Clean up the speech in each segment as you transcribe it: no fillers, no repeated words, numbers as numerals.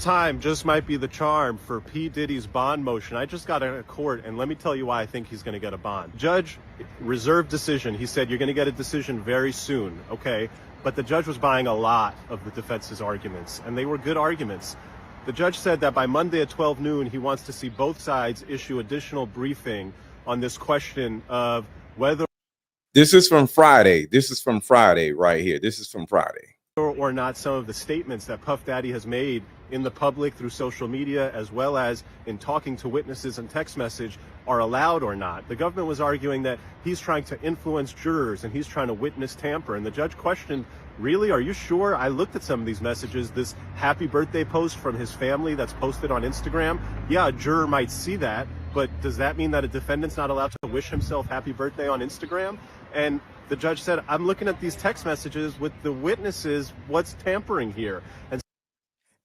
time just might be the charm for P. Diddy's bond motion. I just got out of court, and let me tell you why I think he's going to get a bond. Judge, reserved decision. He said, you're going to get a decision very soon, okay? But the judge was buying a lot of the defense's arguments, and they were good arguments. The judge said that by Monday at 12 noon, he wants to see both sides issue additional briefing on this question of whether... This is from Friday. This is from Friday right here. This is from Friday. Or not some of the statements that Puff Daddy has made in the public through social media, as well as in talking to witnesses and text message, are allowed or not. The government was arguing that he's trying to influence jurors and he's trying to witness tamper. And the judge questioned, really, are you sure? I looked at some of these messages, this happy birthday post from his family that's posted on Instagram. Yeah, a juror might see that, but does that mean that a defendant's not allowed to wish himself happy birthday on Instagram? And the judge said, I'm looking at these text messages with the witnesses. What's tampering here? And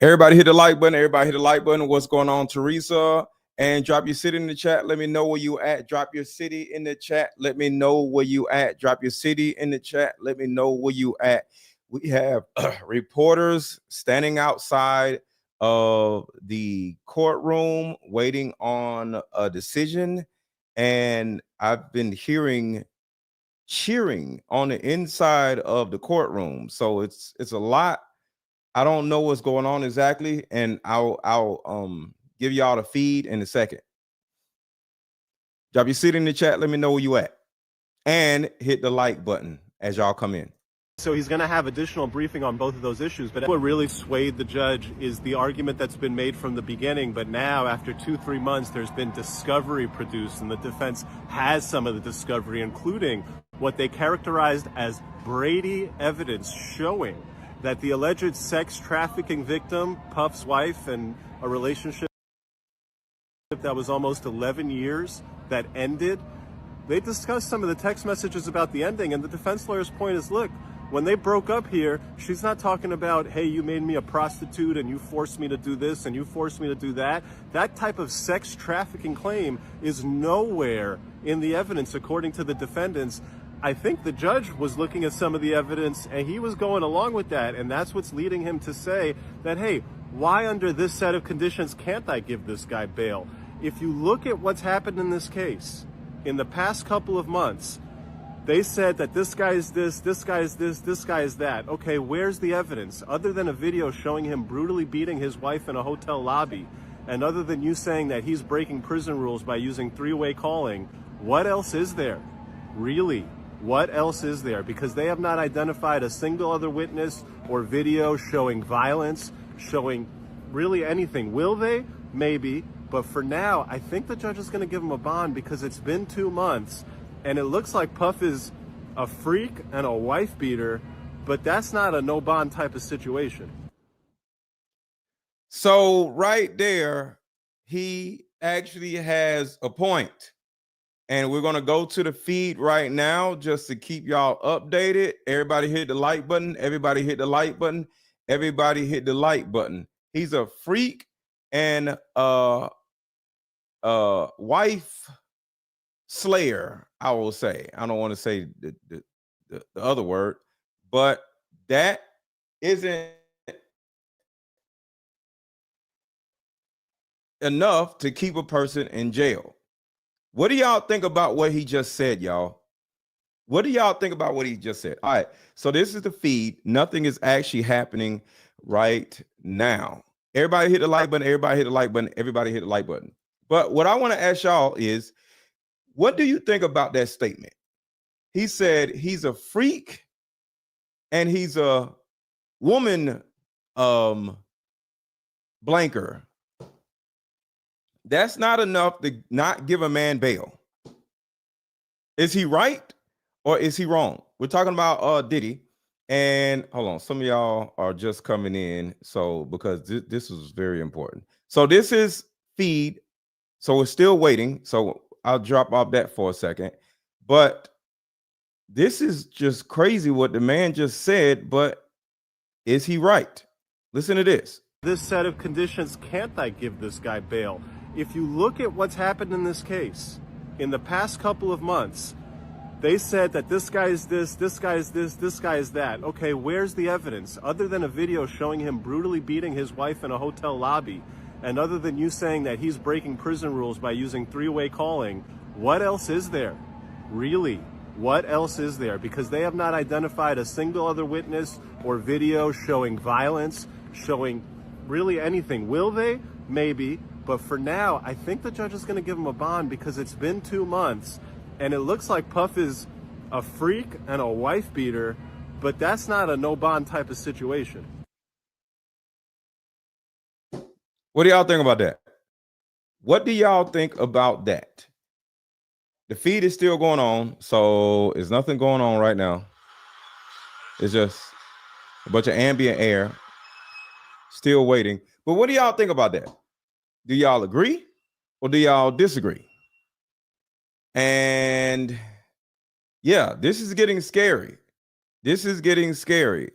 everybody hit the like button. Everybody hit the like button. What's going on, Teresa? And drop your city in the chat. Let me know where you at. Drop your city in the chat. Let me know where you at. Drop your city in the chat. Let me know where you at. We have reporters standing outside of the courtroom waiting on a decision. And I've been hearing cheering on the inside of the courtroom, so it's a lot. I don't know what's going on exactly, and I'll give y'all the feed in a second. Drop your seat in the chat. Let me know where you at, and hit the like button as y'all come in. So he's going to have additional briefing on both of those issues. But what really swayed the judge is the argument that's been made from the beginning. But now, after 2-3 months, there's been discovery produced, and the defense has some of the discovery, including what they characterized as Brady evidence showing that the alleged sex trafficking victim, Puff's wife, and a relationship that was almost 11 years that ended. They discussed some of the text messages about the ending, and the defense lawyer's point is, look, when they broke up here, she's not talking about, hey, you made me a prostitute and you forced me to do this and you forced me to do that. That type of sex trafficking claim is nowhere in the evidence, according to the defendants. I think the judge was looking at some of the evidence and he was going along with that. And that's what's leading him to say that, hey, why under this set of conditions can't I give this guy bail? If you look at what's happened in this case, in the past couple of months, they said that this guy is this guy is this guy is that. Okay, where's the evidence? Other than a video showing him brutally beating his wife in a hotel lobby, and other than you saying that he's breaking prison rules by using three-way calling, what else is there? Really, what else is there? Because they have not identified a single other witness or video showing violence, showing really anything. Will they? Maybe. But for now, I think the judge is going to give him a bond because it's been 2 months. And it looks like Puff is a freak and a wife beater, but that's not a no bond type of situation. So right there, he actually has a point. And we're going to go to the feed right now just to keep y'all updated. Everybody hit the like button. Everybody hit the like button. Everybody hit the like button. He's a freak and wife slayer, I will say. I don't want to say the other word, but that isn't enough to keep a person in jail. What do y'all think about what he just said, y'all? What do y'all think about what he just said? All right, so this is the feed. Nothing is actually happening right now. Everybody hit the like button. Everybody hit the like button. Everybody hit the like button. But what I want to ask y'all is, what do you think about that statement? He said he's a freak and he's a woman blanker. That's not enough to not give a man bail. Is he right or is he wrong? We're talking about Diddy. And hold on, some of y'all are just coming in. So because this is very important. So this is feed. So we're still waiting. So I'll drop off that for a second. But this is just crazy what the man just said. But is he right? Listen to this. This set of conditions, can't I give this guy bail? If you look at what's happened in this case, in the past couple of months, They said that this guy is this guy is this guy is that. Okay, where's the evidence? Other than a video showing him brutally beating his wife in a hotel lobby, and other than you saying that he's breaking prison rules by using three-way calling, what else is there? Really? What else is there? Because they have not identified a single other witness or video showing violence, showing really anything. Will they? Maybe. But for now, I think the judge is going to give him a bond because it's been 2 months. And it looks like Puff is a freak and a wife beater, but that's not a no bond type of situation. What do y'all think about that? What do y'all think about that? The feed is still going on, so there's nothing going on right now. It's just a bunch of ambient air still waiting. But what do y'all think about that? Do y'all agree or do y'all disagree? And yeah, this is getting scary. This is getting scary.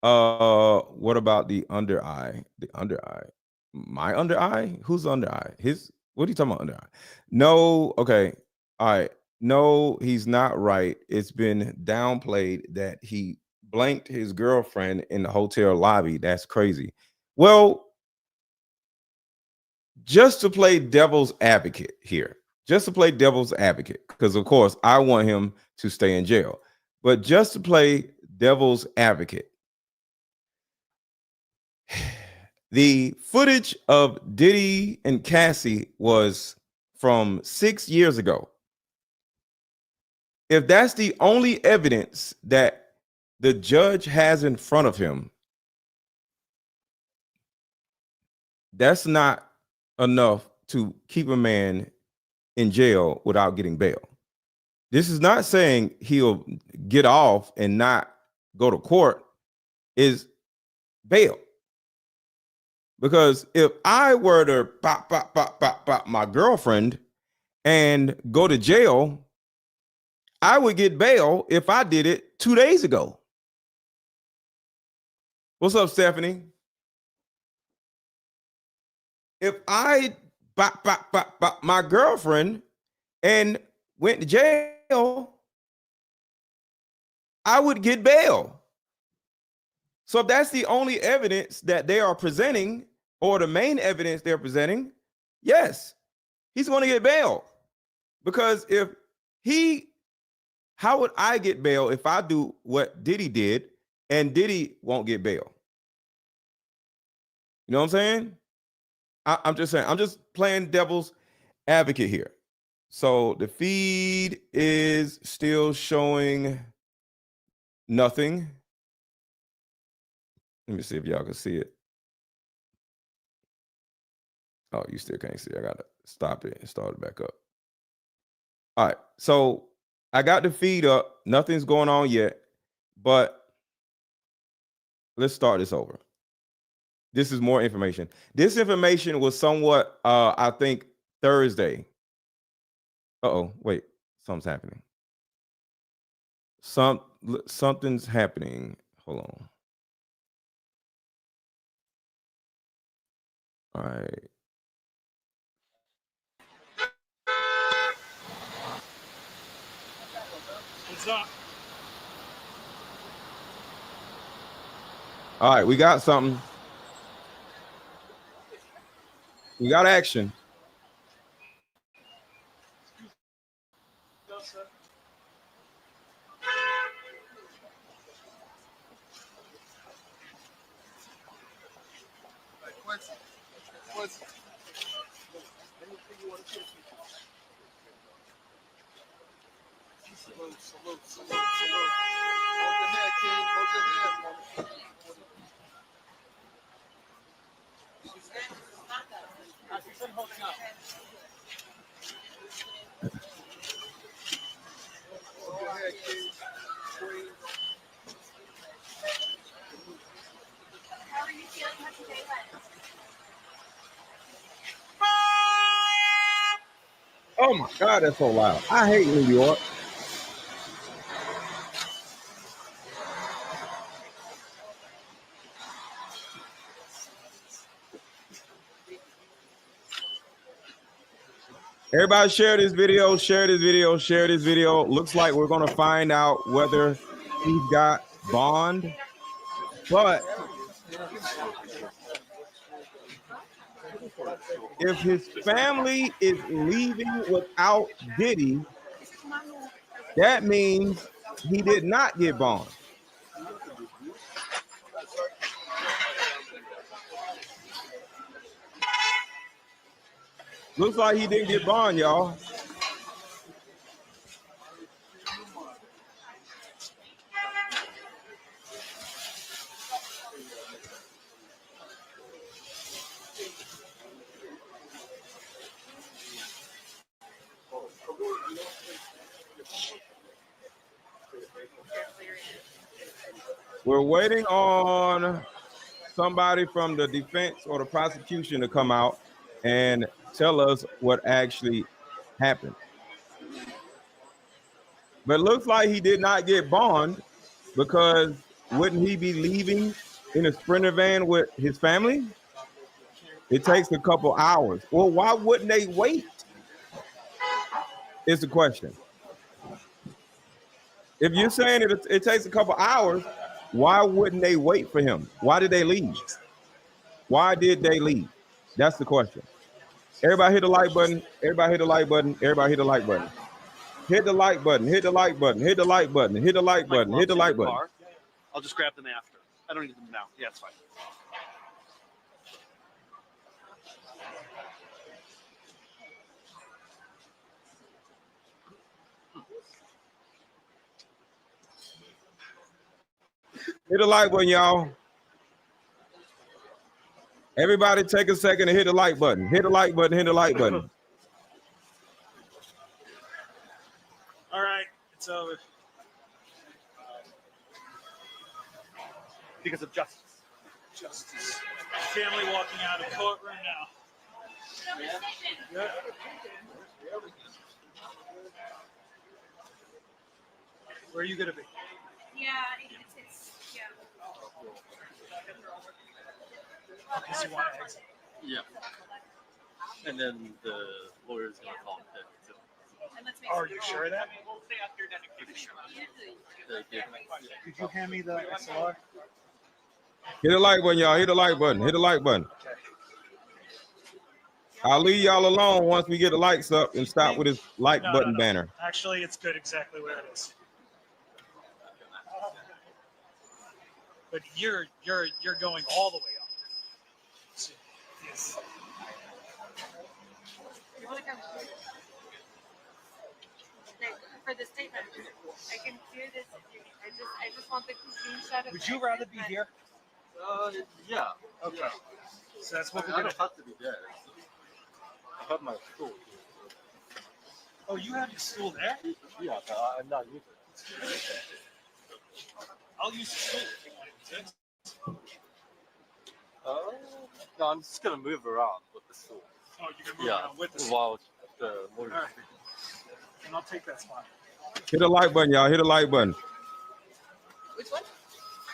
What about the under eye? The under eye. My under eye? Who's under eye? His, what are you talking about under eye? No, okay. All right. No, he's not right. It's been downplayed that he blanked his girlfriend in the hotel lobby. That's crazy. Well, just to play devil's advocate here, just to play devil's advocate, because of course I want him to stay in jail, but just to play devil's advocate, the footage of Diddy and Cassie was from 6 years ago. If that's the only evidence that the judge has in front of him, that's not enough to keep a man in jail without getting bail. This is not saying he'll get off and not go to court, is bail. Because if I were to pop my girlfriend and go to jail, I would get bail if I did it 2 days ago. What's up, Stephanie? If I bop my girlfriend and went to jail, I would get bail. So if that's the only evidence that they are presenting, or the main evidence they're presenting, yes, he's going to get bail. Because if he, how would I get bail if I do what Diddy did and Diddy won't get bail? You know what I'm saying? I'm just saying, I'm just playing devil's advocate here. So the feed is still showing nothing. Let me see if y'all can see it. Oh, you still can't see. I gotta stop it and start it back up. All right, so I got the feed up. Nothing's going on yet, but let's start this over. This is more information. This information was somewhat, I think, Thursday. Uh-oh, wait, something's happening. Something's happening. Hold on. All right. What's up? All right, we got something. We got action. Salute. Hold your head, King. Hold your head, hold your head, King. How are you feeling? How's your day went? Oh my God, that's so loud. I hate New York. Everybody share this video, share this video, share this video. Looks like we're going to find out whether he's got bond. But if his family is leaving without Diddy, that means he did not get bond. Looks like he didn't get bond, y'all. We're waiting on somebody from the defense or the prosecution to come out and tell us what actually happened. But it looks like he did not get bond, because wouldn't he be leaving in a Sprinter van with his family? It takes a couple hours. Well, why wouldn't they wait? Is the question. If you're saying it takes a couple hours, why wouldn't they wait for him? Why did they leave? Why did they leave? That's the question. Everybody hit the like button. Everybody hit the like button. Everybody hit the like button. Hit the like button. Hit the like button. Hit the like button. Hit the like button. Hit the like button. I'll just grab them after. I don't need them now. Yeah, it's fine. Hit the like button, y'all. Everybody take a second to hit the like button. Hit the like button. Hit the like button. All right, it's over. Because of justice. Justice. Family walking out of courtroom now. Yeah. Where are you gonna be? Yeah, it's yeah. Because you want to exit. Yeah. And then the lawyer's going to call him dead. So And let's make Are you sure of that? they did. Could you hand me the SLR? Hit the like button, y'all. Hit the like button. Hit the like button. Okay. I'll leave y'all alone once we get the likes up and stop with his like button banner. Actually, it's good exactly where it is. But you're going all the way up. So, yes. You want to come for the statement? I can do this. I just want the screenshot of. Would you rather be here? Yeah. Okay. Yeah. So that's what I we're gonna. don't have to be there. I have my stool. Oh, you have your stool there? Yeah, but I'm not using it. I'll use the stool if you want to. No, I'm just gonna move around with the stool. Oh, you're gonna move around with the stool. While the lawyer. All right. And I'll take that spot. Hit the like button, y'all. Hit the like button. Which one?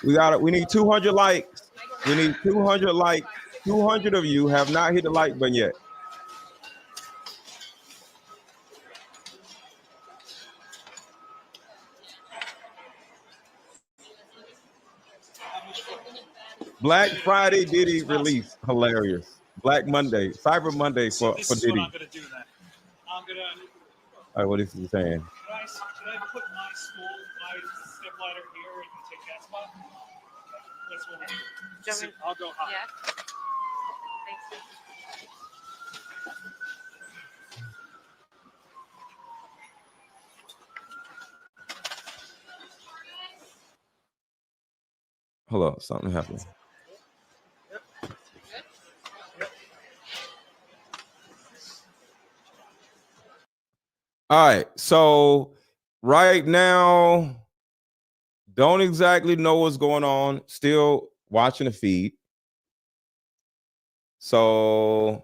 We got it. We need 200 likes. We need 200 likes. 200 of you have not hit the like button yet. Black Friday Diddy release. Hilarious. Black Monday. Cyber Monday for This is Diddy. what I'm gonna do then. I'm gonna. All right, what is he saying? Should I put my stool, my step ladder here, and you take that spot? That's what we're Do you want me- I'll go high. Yeah. Thanks. Hold on, something happened. All right, so right now, don't exactly know what's going on. Still watching the feed. So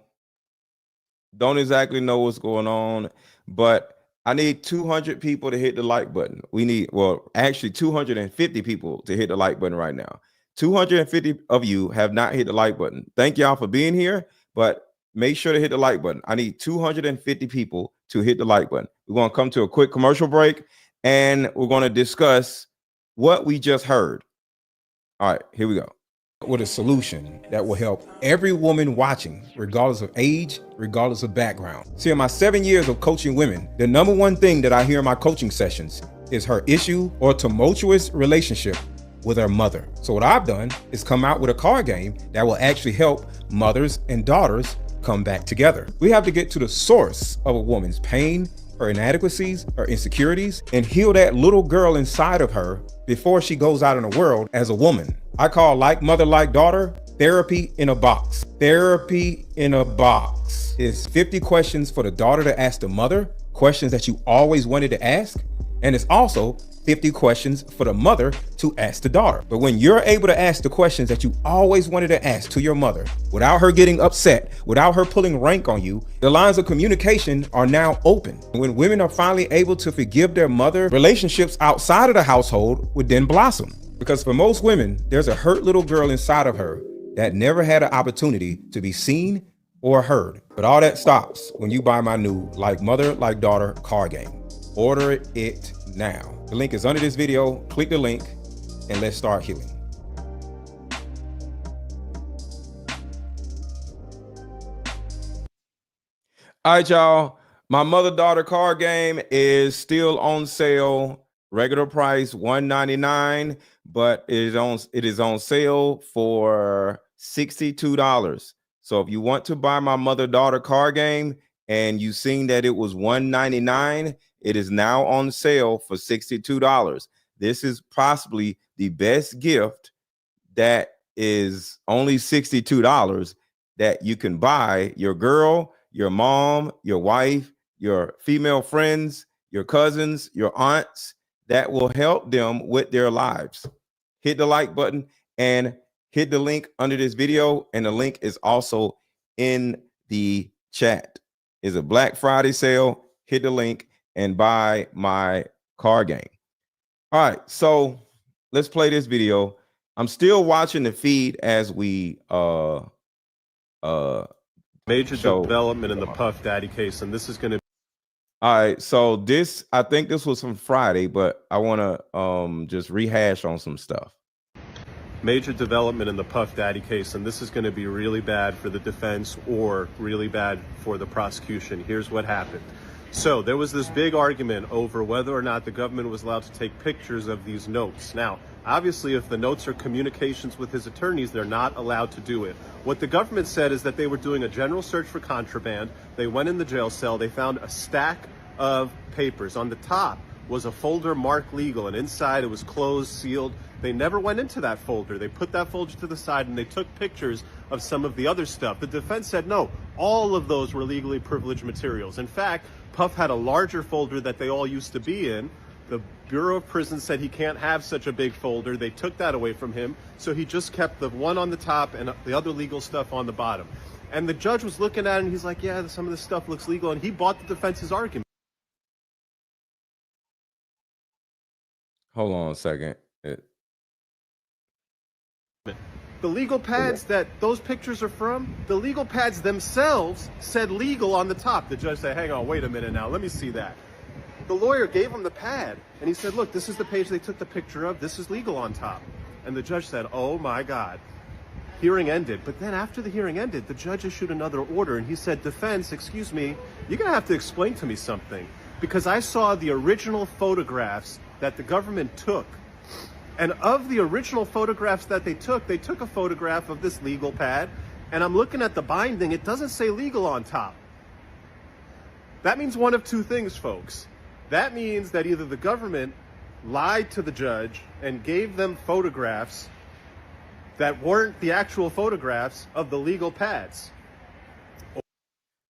don't exactly know what's going on, but I need 200 people to hit the like button. We need, well, actually 250 people to hit the like button right now. 250 of you have not hit the like button. Thank y'all for being here, but make sure to hit the like button. I need 250 people to hit the like button. We're going to come to a quick commercial break, and we're going to discuss what we just heard. All right, here we go. With a solution that will help every woman watching, regardless of age, regardless of background. See, in my 7 years of coaching women, the number one thing that I hear in my coaching sessions is her issue or tumultuous relationship with her mother. So what I've done is come out with a card game that will actually help mothers and daughters come back together. We have to get to the source of a woman's pain, her inadequacies, her insecurities, and heal that little girl inside of her before she goes out in the world as a woman. I call Like Mother, Like Daughter therapy in a box. Therapy in a box is 50 questions for the daughter to ask the mother, questions that you always wanted to ask. And it's also 50 questions for the mother to ask the daughter. But when you're able to ask the questions that you always wanted to ask to your mother without her getting upset, without her pulling rank on you, the lines of communication are now open. When women are finally able to forgive their mother, relationships outside of the household would then blossom. Because for most women, there's a hurt little girl inside of her that never had an opportunity to be seen or heard. But all that stops when you buy my new Like Mother, Like Daughter card game. Order it now. The link is under this video. Click the link and let's start healing. All right, y'all. My mother-daughter card game is still on sale. Regular price $199, but it is on sale for $62. So if you want to buy my mother-daughter card game and you seen that it was $199, it is now on sale for $62. This is possibly the best gift that is only $62 that you can buy your girl, your mom, your wife, your female friends, your cousins, your aunts, that will help them with their lives. Hit the like button and hit the link under this video. And the link is also in the chat. It's a Black Friday sale. Hit the link and buy my card game. All right, so let's play this video. I'm still watching the feed as we Major development in the Puff Daddy case, and this is going to. All right, so this, I think this was from Friday, but I want to just rehash on some stuff. Major development in the Puff Daddy case, and this is going to be really bad for the defense or really bad for the prosecution. Here's what happened. So there was this big argument over whether or not the government was allowed to take pictures of these notes. Now, obviously, if the notes are communications with his attorneys, they're not allowed to do it. What the government said is that they were doing a general search for contraband. They went in the jail cell. They found a stack of papers. On the top was a folder marked legal, and inside it was closed, sealed. They never went into that folder. They put that folder to the side and they took pictures of some of the other stuff. The defense said no, all of those were legally privileged materials. In fact, Puff had a larger folder that they all used to be in. The Bureau of Prisons said he can't have such a big folder. They took that away from him. So he just kept the one on the top and the other legal stuff on the bottom. And the judge was looking at it and he's like, yeah, some of this stuff looks legal. And he bought the defense's argument. Hold on a second. The legal pads that those pictures are from, the legal pads themselves said legal on the top. The judge said, hang on, wait a minute now, let me see that. The lawyer gave him the pad and he said, look, this is the page they took the picture of. This is legal on top. And the judge said, oh my God. Hearing ended. But then after the hearing ended, the judge issued another order and he said, defense, excuse me, you're going to have to explain to me something, because I saw the original photographs that the government took. And of the original photographs that they took a photograph of this legal pad, and I'm looking at the binding, it doesn't say legal on top. That means one of two things, folks. That means that either the government lied to the judge and gave them photographs that weren't the actual photographs of the legal pads.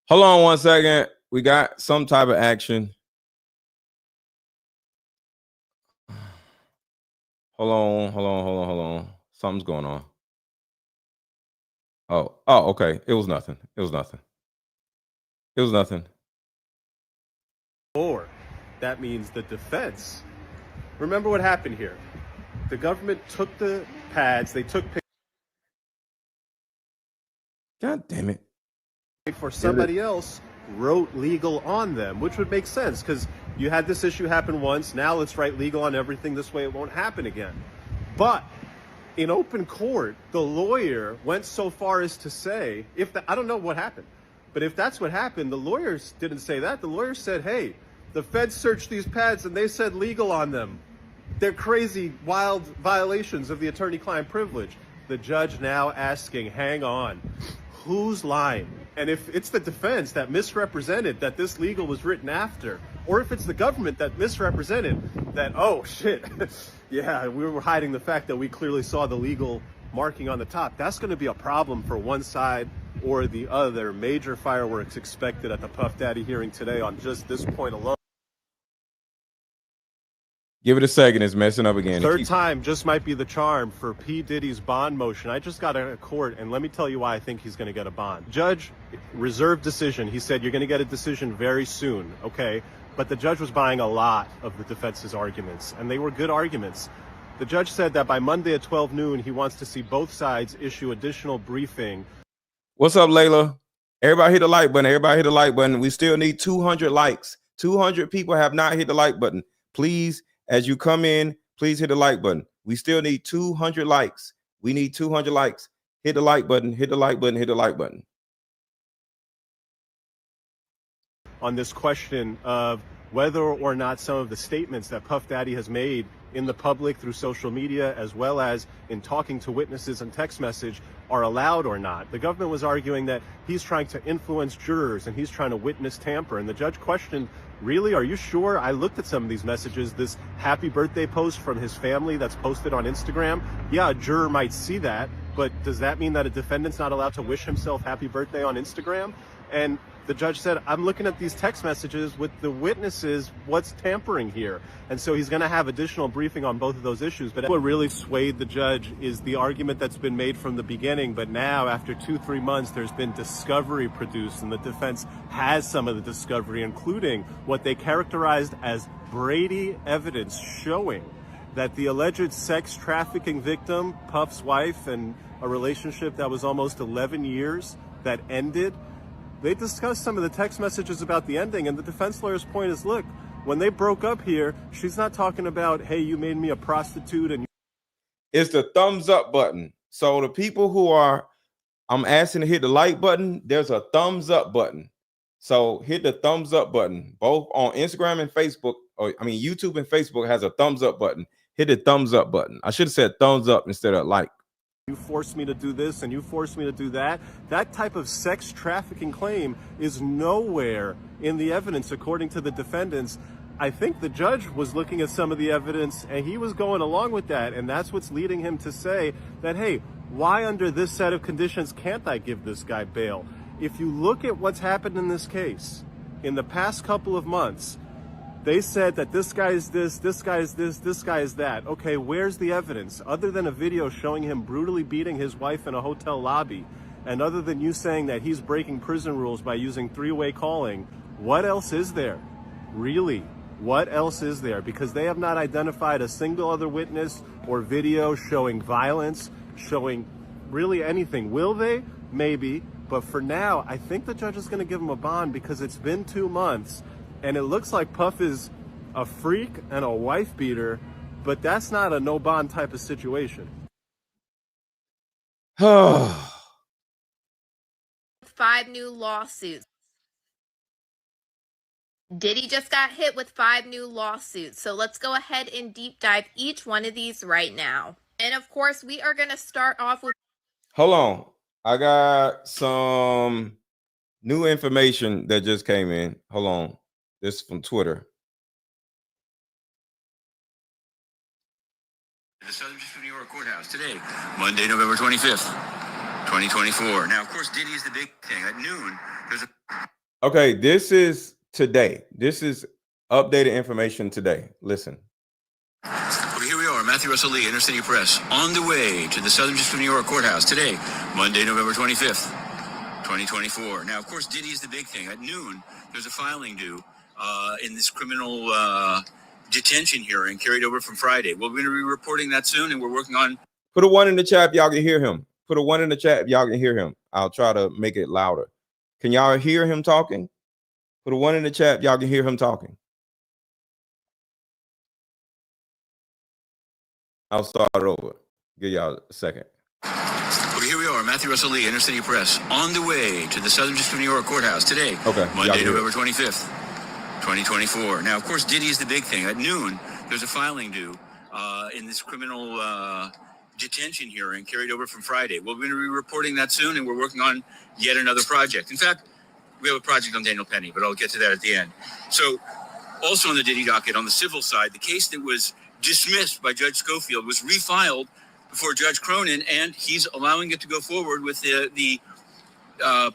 Hold on one second. We got some type of action. Hold on. Something's going on. Oh, okay. It was nothing. Or that means the defense. Remember what happened here. The government took the pads, they took pictures. God damn it. for somebody else wrote legal on them, which would make sense because you had this issue happen once. Now let's write legal on everything. This way it won't happen again. But in open court, the lawyer went so far as to say, I don't know what happened, but if that's what happened, the lawyers didn't say that. The lawyer said, hey, the feds searched these pads and they said legal on them. They're crazy, wild violations of the attorney-client privilege. The judge now asking, hang on, who's lying? And if it's the defense that misrepresented that this legal was written after, or if it's the government that misrepresented that, oh shit, yeah, we were hiding the fact that we clearly saw the legal marking on the top, that's going to be a problem for one side or the other. Major fireworks expected at the Puff Daddy hearing today on just this point alone. Give it a second. It's messing up again. Third time just might be the charm for P. Diddy's bond motion. I just got out of court, and let me tell you why I think he's going to get a bond. Judge, reserved decision. He said, you're going to get a decision very soon, okay? But the judge was buying a lot of the defense's arguments, and they were good arguments. The judge said that by Monday at 12 noon, he wants to see both sides issue additional briefing. What's up, Layla? Everybody hit the like button. Everybody hit the like button. We still need 200 likes. 200 people have not hit the like button. Please, as you come in, please hit the like button. We still need 200 likes. We need 200 likes. Hit the like button, hit the like button, hit the like button. On this question of whether or not some of the statements that Puff Daddy has made in the public through social media, as well as in talking to witnesses and text message, are allowed or not. The government was arguing that he's trying to influence jurors and he's trying to witness tamper. And the judge questioned, really, are you sure? I looked at some of these messages, this happy birthday post from his family that's posted on Instagram. Yeah, a juror might see that, but does that mean that a defendant's not allowed to wish himself happy birthday on Instagram? And the judge said, I'm looking at these text messages with the witnesses, what's tampering here? And so he's going to have additional briefing on both of those issues. But what really swayed the judge is the argument that's been made from the beginning. But now, after 2-3 months, there's been discovery produced, and the defense has some of the discovery, including what they characterized as Brady evidence showing that the alleged sex trafficking victim, Puff's wife, and a relationship that was almost 11 years that ended. They discussed some of the text messages about the ending, and the defense lawyer's point is, look, when they broke up here, she's not talking about, hey, you made me a prostitute. And it's the thumbs up button. So the people who are, I'm asking to hit the like button, there's a thumbs up button. So hit the thumbs up button, both on Instagram and Facebook, YouTube and Facebook has a thumbs up button. Hit the thumbs up button. I should have said thumbs up instead of like. You forced me to do this and you forced me to do that. That type of sex trafficking claim is nowhere in the evidence, according to the defendants. I think the judge was looking at some of the evidence and he was going along with that. And that's what's leading him to say that, hey, why under this set of conditions can't I give this guy bail? If you look at what's happened in this case, in the past couple of months, they said that this guy is this guy is this guy is that. Okay, where's the evidence? Other than a video showing him brutally beating his wife in a hotel lobby, and other than you saying that he's breaking prison rules by using three-way calling, what else is there? Really, what else is there? Because they have not identified a single other witness or video showing violence, showing really anything. Will they? Maybe. But for now, I think the judge is going to give him a bond because it's been 2 months. And it looks like Puff is a freak and a wife beater, but that's not a no bond type of situation. 5 new lawsuits. Diddy just got hit with 5 new lawsuits. So let's go ahead and deep dive each one of these right now. And of course, we are going to start off with. Hold on. I got some new information that just came in. Hold on. This is from Twitter. The Southern District of New York Courthouse today, Monday, November 25th, 2024. Now, of course, Diddy is the big thing. At noon, there's a... Okay, this is today. This is updated information today. Listen. Well, here we are, Matthew Russell Lee, Inner City Press, on the way to the Southern District of New York Courthouse today, Monday, November 25th, 2024. Now, of course, Diddy is the big thing. At noon, there's a filing due in this criminal detention hearing carried over from Friday. Well, we're going to be reporting that soon, and we're working on... Put a 1 in the chat if y'all can hear him. Put a 1 in the chat if y'all can hear him. I'll try to make it louder. Can y'all hear him talking? Put a 1 in the chat. Y'all can hear him talking. I'll start it over. Give y'all a second. Well, here we are, Matthew Russell Lee, Inner City Press, on the way to the Southern District of New York Courthouse today, Monday, November 25th, 2024. Now, of course, Diddy is the big thing. At noon, there's a filing due in this criminal detention hearing carried over from Friday. We're going to be reporting that soon, and we're working on yet another project. In fact, we have a project on Daniel Penny, but I'll get to that at the end. So, also on the Diddy docket, on the civil side, the case that was dismissed by Judge Schofield was refiled before Judge Cronin, and he's allowing it to go forward with the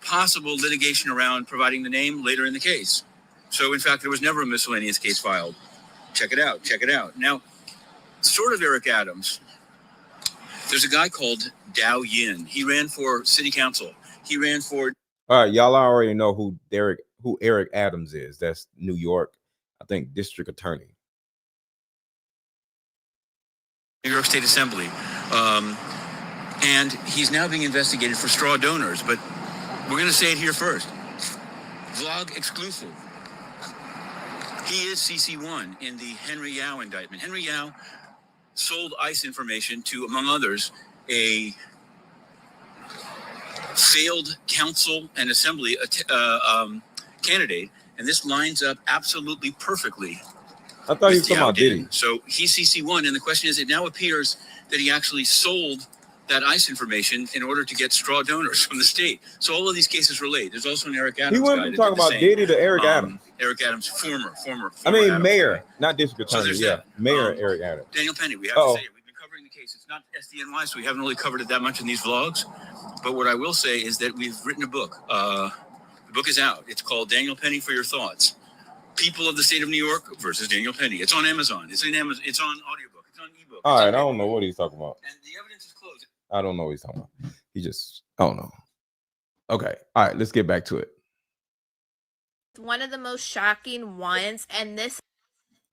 possible litigation around providing the name later in the case. So, in fact, there was never a miscellaneous case filed. Check it out. Check it out. Now, sort of Eric Adams, there's a guy called Dow Yin. He ran for city council. He ran for... All right, y'all already know who Eric Adams is. That's New York, I think, district attorney. New York State Assembly. And he's now being investigated for straw donors, but we're going to say it here first. Vlog exclusive. He is CC1 in the Henry Yao indictment. Henry Yao sold ICE information to, among others, a failed council and assembly candidate, and this lines up absolutely perfectly. I thought he was talking about Diddy. So he's CC1, and the question is, it now appears that he actually sold that ICE information in order to get straw donors from the state. So all of these cases relate. There's also an Eric Adams. He wasn't talking about Diddy to Eric Adams. Eric Adams, former I mean, Adams mayor, guy. not district attorney. So yeah, Mayor Eric Adams. Daniel Penny, we have to say it. We've been covering the case. It's not SDNY, so we haven't really covered it that much in these vlogs. But what I will say is that we've written a book. The book is out. It's called Daniel Penny for Your Thoughts. People of the State of New York versus Daniel Penny. It's on Amazon. It's on Amazon. It's on audiobook. It's on ebook. All right, I don't know what he's talking about. And the evidence is closed. I don't know what he's talking about. I don't know. Okay, all right, let's get back to it. One of the most shocking ones, and this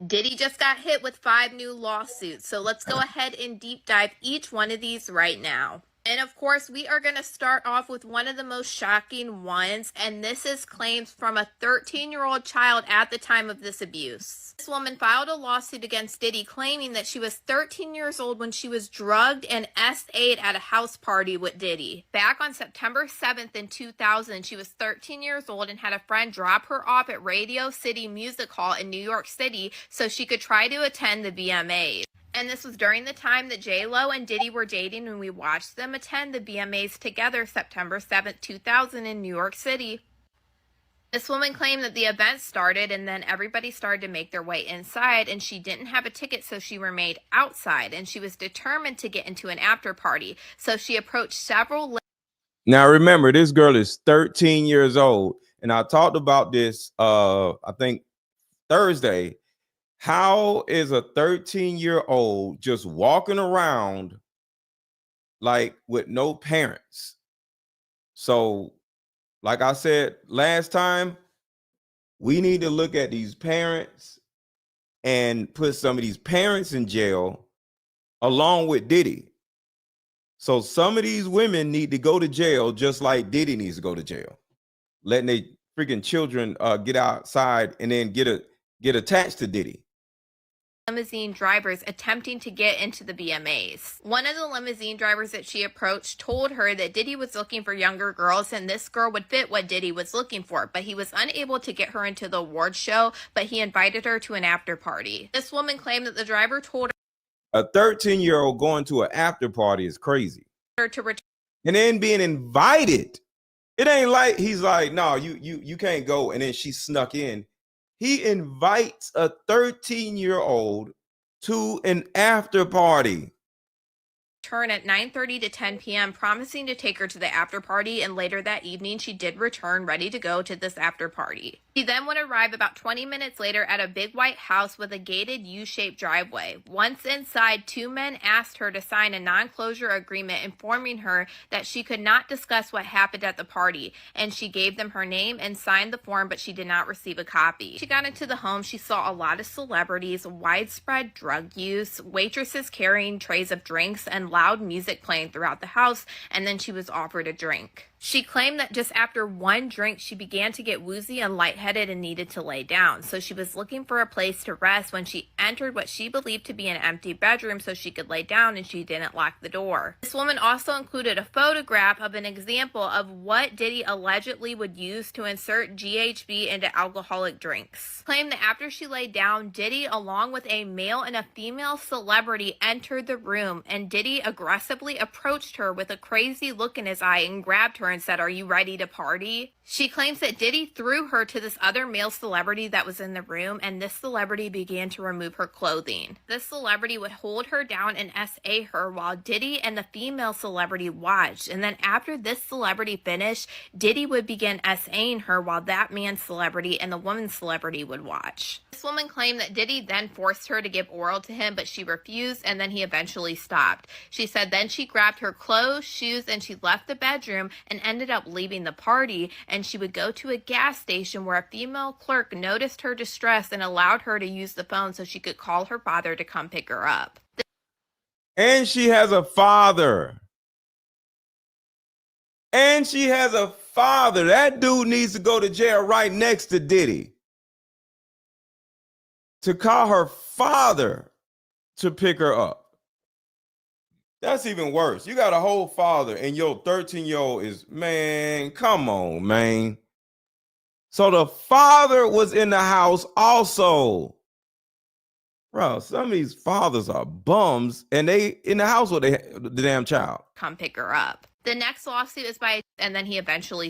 Diddy just got hit with 5 new lawsuits. So let's go ahead and deep dive each one of these right now. And of course, we are going to start off with one of the most shocking ones, and this is claims from a 13-year-old child at the time of this abuse. This woman filed a lawsuit against Diddy claiming that she was 13 years old when she was drugged and S8'd at a house party with Diddy. Back on September 7th in 2000, she was 13 years old and had a friend drop her off at Radio City Music Hall in New York City so she could try to attend the VMAs. And this was during the time that J-Lo and Diddy were dating, and we watched them attend the VMAs together September 7th, 2000 in New York City. This woman claimed that the event started and then everybody started to make their way inside, and she didn't have a ticket, so she remained outside, and she was determined to get into an after party. So she approached several... Now remember, this girl is 13 years old, and I talked about this, I think Thursday. How is a 13-year-old just walking around like with no parents? So, like I said last time, we need to look at these parents and put some of these parents in jail along with Diddy. So some of these women need to go to jail just like Diddy needs to go to jail. Letting their freaking children get outside and then get attached to Diddy. Limousine drivers attempting to get into the BMAs. One of the limousine drivers that she approached told her that Diddy was looking for younger girls and this girl would fit what Diddy was looking for, but he was unable to get her into the award show, but he invited her to an after party. This woman claimed that the driver told her a 13-year-old going to an after party is crazy. Her to return and then being invited. It ain't like he's like, no, you can't go, and then she snuck in. He invites a 13-year-old to an after party. Return at 9:30 to 10 p.m., promising to take her to the after party, and later that evening she did return ready to go to this after party. She then would arrive about 20 minutes later at a big white house with a gated U-shaped driveway. Once inside, 2 men asked her to sign a non-closure agreement informing her that she could not discuss what happened at the party, and she gave them her name and signed the form, but she did not receive a copy. She got into the home. She saw a lot of celebrities, widespread drug use, waitresses carrying trays of drinks, and loud music playing throughout the house, and then she was offered a drink. She claimed that just after one drink, she began to get woozy and lightheaded and needed to lay down. So she was looking for a place to rest when she entered what she believed to be an empty bedroom so she could lay down, and she didn't lock the door. This woman also included a photograph of an example of what Diddy allegedly would use to insert GHB into alcoholic drinks. Claimed that after she laid down, Diddy, along with a male and a female celebrity, entered the room, and Diddy aggressively approached her with a crazy look in his eye and grabbed her and said, "Are you ready to party?" She claims that Diddy threw her to this other male celebrity that was in the room, and this celebrity began to remove her clothing. This celebrity would hold her down and SA her while Diddy and the female celebrity watched. And then after this celebrity finished, Diddy would begin SAing her while that man's celebrity and the woman's celebrity would watch. This woman claimed that Diddy then forced her to give oral to him, but she refused, and then he eventually stopped. She said then she grabbed her clothes, shoes, and she left the bedroom and ended up leaving the party, and she would go to a gas station where a female clerk noticed her distress and allowed her to use the phone so she could call her father to come pick her up. And she has a father. And she has a father. That dude needs to go to jail right next to Diddy. To call her father to pick her up. That's even worse. You got a whole father and your 13-year-old is, man, come on, man. So the father was in the house also. Bro, some of these fathers are bums and they in the house with the damn child. Come pick her up. The next lawsuit is by, and then he eventually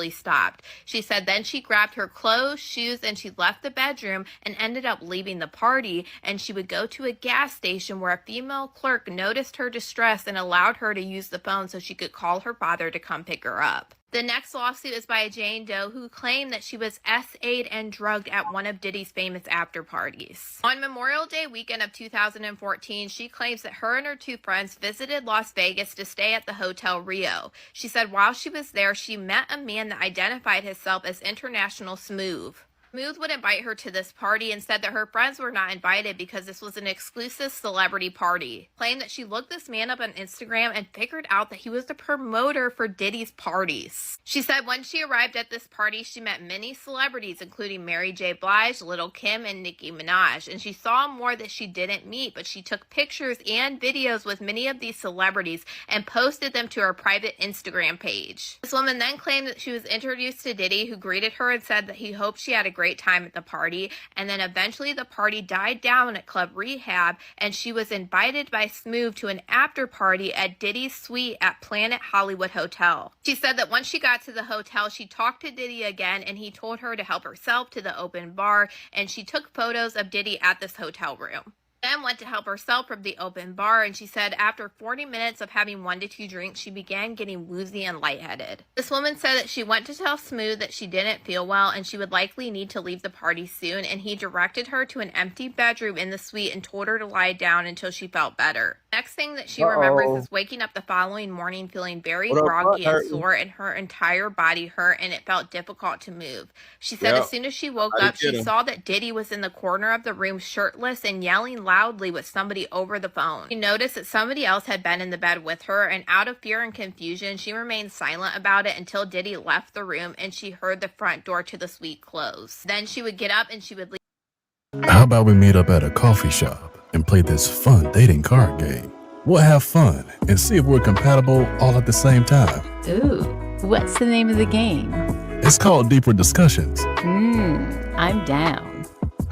stopped. She said then she grabbed her clothes, shoes, and she left the bedroom and ended up leaving the party, and she would go to a gas station where a female clerk noticed her distress and allowed her to use the phone so she could call her father to come pick her up. The next lawsuit is by a Jane Doe who claimed that she was SA'd and drugged at one of Diddy's famous after parties. On Memorial Day weekend of 2014, she claims that her and her two friends visited Las Vegas to stay at the Hotel Rio. She said while she was there, she met a man that identified himself as International Smooth. Smooth would invite her to this party and said that her friends were not invited because this was an exclusive celebrity party. Claimed that she looked this man up on Instagram and figured out that he was the promoter for Diddy's parties. She said when she arrived at this party, she met many celebrities, including Mary J. Blige, Lil' Kim, and Nicki Minaj. And she saw more that she didn't meet, but she took pictures and videos with many of these celebrities and posted them to her private Instagram page. This woman then claimed that she was introduced to Diddy, who greeted her and said that he hoped she had a great time at the party, and then eventually the party died down at Club Rehab, and she was invited by Smooth to an after party at Diddy's suite at Planet Hollywood Hotel. She said that once she got to the hotel, she talked to Diddy again, and he told her to help herself to the open bar, and she took photos of Diddy at this hotel room. Then went to help herself from the open bar, and she said after 40 minutes of having 1 to 2 drinks, she began getting woozy and lightheaded. This woman said that she went to tell Smooth that she didn't feel well and she would likely need to leave the party soon, and he directed her to an empty bedroom in the suite and told her to lie down until she felt better. Next thing that she remembers is waking up the following morning feeling very groggy and sore, and her entire body hurt and it felt difficult to move. She said as soon as she woke up, she saw that Diddy was in the corner of the room shirtless and yelling loudly with somebody over the phone. She noticed that somebody else had been in the bed with her, and out of fear and confusion, she remained silent about it until Diddy left the room and she heard the front door to the suite close. Then she would get up and she would leave. How about we meet up at a coffee shop and play this fun dating card game? We'll have fun and see if we're compatible all at the same time. Ooh, what's the name of the game? It's called Deeper Discussions. I'm down.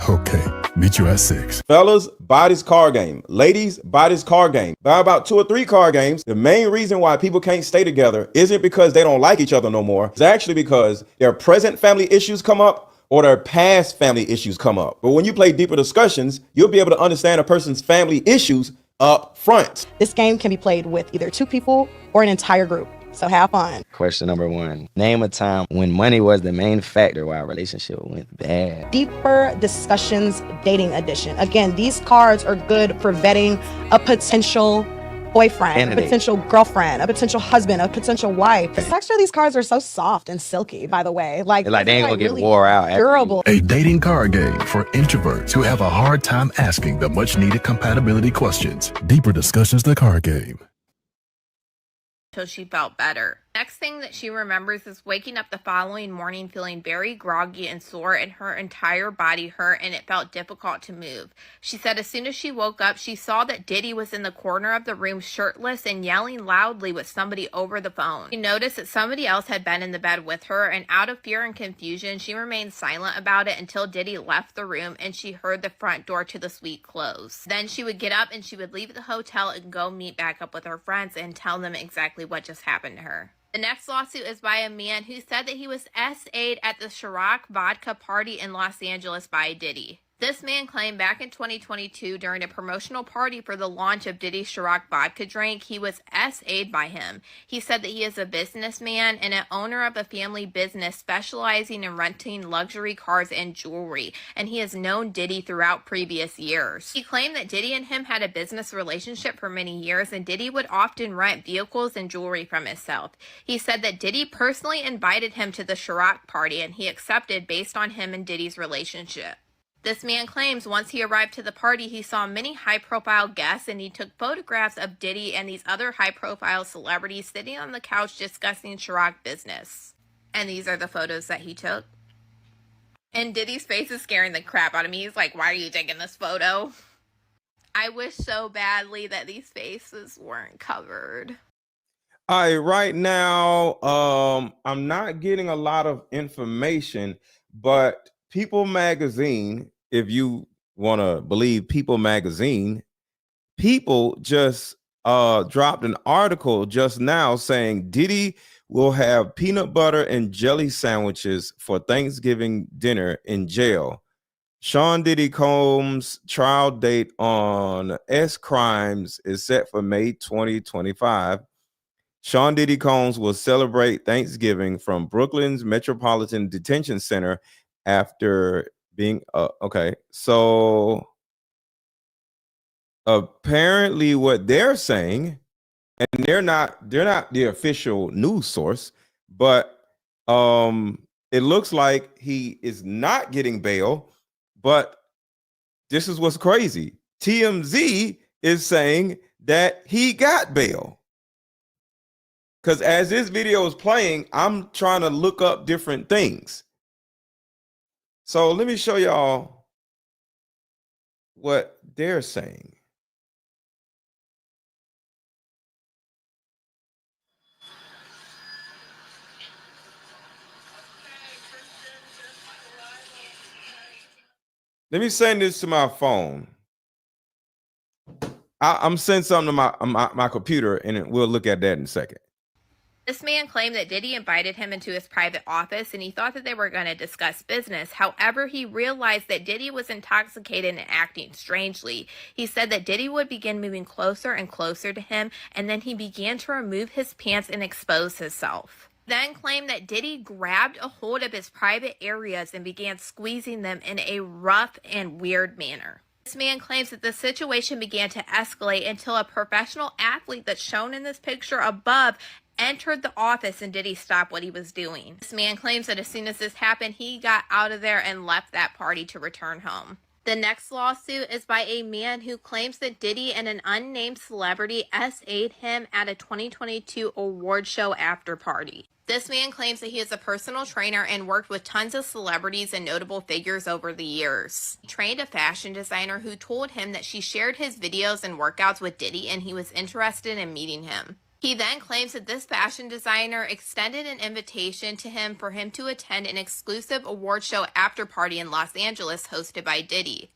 Okay, meet you at 6. Fellas, buy this card game. Ladies, buy this card game. Buy about 2 or 3 card games. The main reason why people can't stay together isn't because they don't like each other no more. It's actually because their present family issues come up or their past family issues come up. But when you play Deeper Discussions, you'll be able to understand a person's family issues up front. This game can be played with either 2 people or an entire group. So have fun. Question number 1. Name a time when money was the main factor while a relationship went bad. Deeper Discussions Dating Edition. Again, these cards are good for vetting a potential boyfriend, Candidate. a potential girlfriend, a potential husband, a potential wife. The texture of these cards are so soft and silky, by the way. Like, Like they ain't gonna get really wore out. after durable. A dating card game for introverts who have a hard time asking the much needed compatibility questions. Deeper Discussions, the card game. Till she felt better. Next thing that she remembers is waking up the following morning feeling very groggy and sore, and her entire body hurt and it felt difficult to move. She said as soon as she woke up, she saw that Diddy was in the corner of the room shirtless and yelling loudly with somebody over the phone. She noticed that somebody else had been in the bed with her, and out of fear and confusion, she remained silent about it until Diddy left the room and she heard the front door to the suite close. Then she would get up and she would leave the hotel and go meet back up with her friends and tell them exactly what just happened to her. The next lawsuit is by a man who said that he was SA'd at the Ciroc vodka party in Los Angeles by Diddy. This man claimed back in 2022 during a promotional party for the launch of Diddy's Ciroc vodka drink, he was SA'd by him. He said that he is a businessman and an owner of a family business specializing in renting luxury cars and jewelry, and he has known Diddy throughout previous years. He claimed that Diddy and him had a business relationship for many years, and Diddy would often rent vehicles and jewelry from himself. He said that Diddy personally invited him to the Ciroc party, and he accepted based on him and Diddy's relationship. This man claims once he arrived to the party, he saw many high-profile guests and he took photographs of Diddy and these other high-profile celebrities sitting on the couch discussing Ciroc business. And these are the photos that he took. And Diddy's face is scaring the crap out of me. He's like, why are you taking this photo? I wish so badly that these faces weren't covered. All right, right now, I'm not getting a lot of information, but People Magazine, if you want to believe People Magazine, People just dropped an article just now saying Diddy will have peanut butter and jelly sandwiches for Thanksgiving dinner in jail. Sean Diddy Combs' trial date on S Crimes is set for May 2025. Sean Diddy Combs will celebrate Thanksgiving from Brooklyn's Metropolitan Detention Center after being okay. So apparently what they're saying, and they're not the official news source, but it looks like he is not getting bail. But this is what's crazy. TMZ is saying that he got bail. Because as this video is playing, I'm trying to look up different things. So let me show y'all what they're saying. Let me send this to my phone. I'm sending something to my computer, and we'll look at that in a second. This man claimed that Diddy invited him into his private office and he thought that they were going to discuss business. However, he realized that Diddy was intoxicated and acting strangely. He said that Diddy would begin moving closer and closer to him, and then he began to remove his pants and expose himself. Then claimed that Diddy grabbed a hold of his private areas and began squeezing them in a rough and weird manner. This man claims that the situation began to escalate until a professional athlete that's shown in this picture above entered the office and Diddy stopped what he was doing. This man claims that as soon as this happened, he got out of there and left that party to return home. The next lawsuit is by a man who claims that Diddy and an unnamed celebrity SA'd him at a 2022 award show after party. This man claims that he is a personal trainer and worked with tons of celebrities and notable figures over the years. He trained a fashion designer who told him that she shared his videos and workouts with Diddy and he was interested in meeting him. He then claims that this fashion designer extended an invitation to him for him to attend an exclusive award show after party in Los Angeles hosted by Diddy.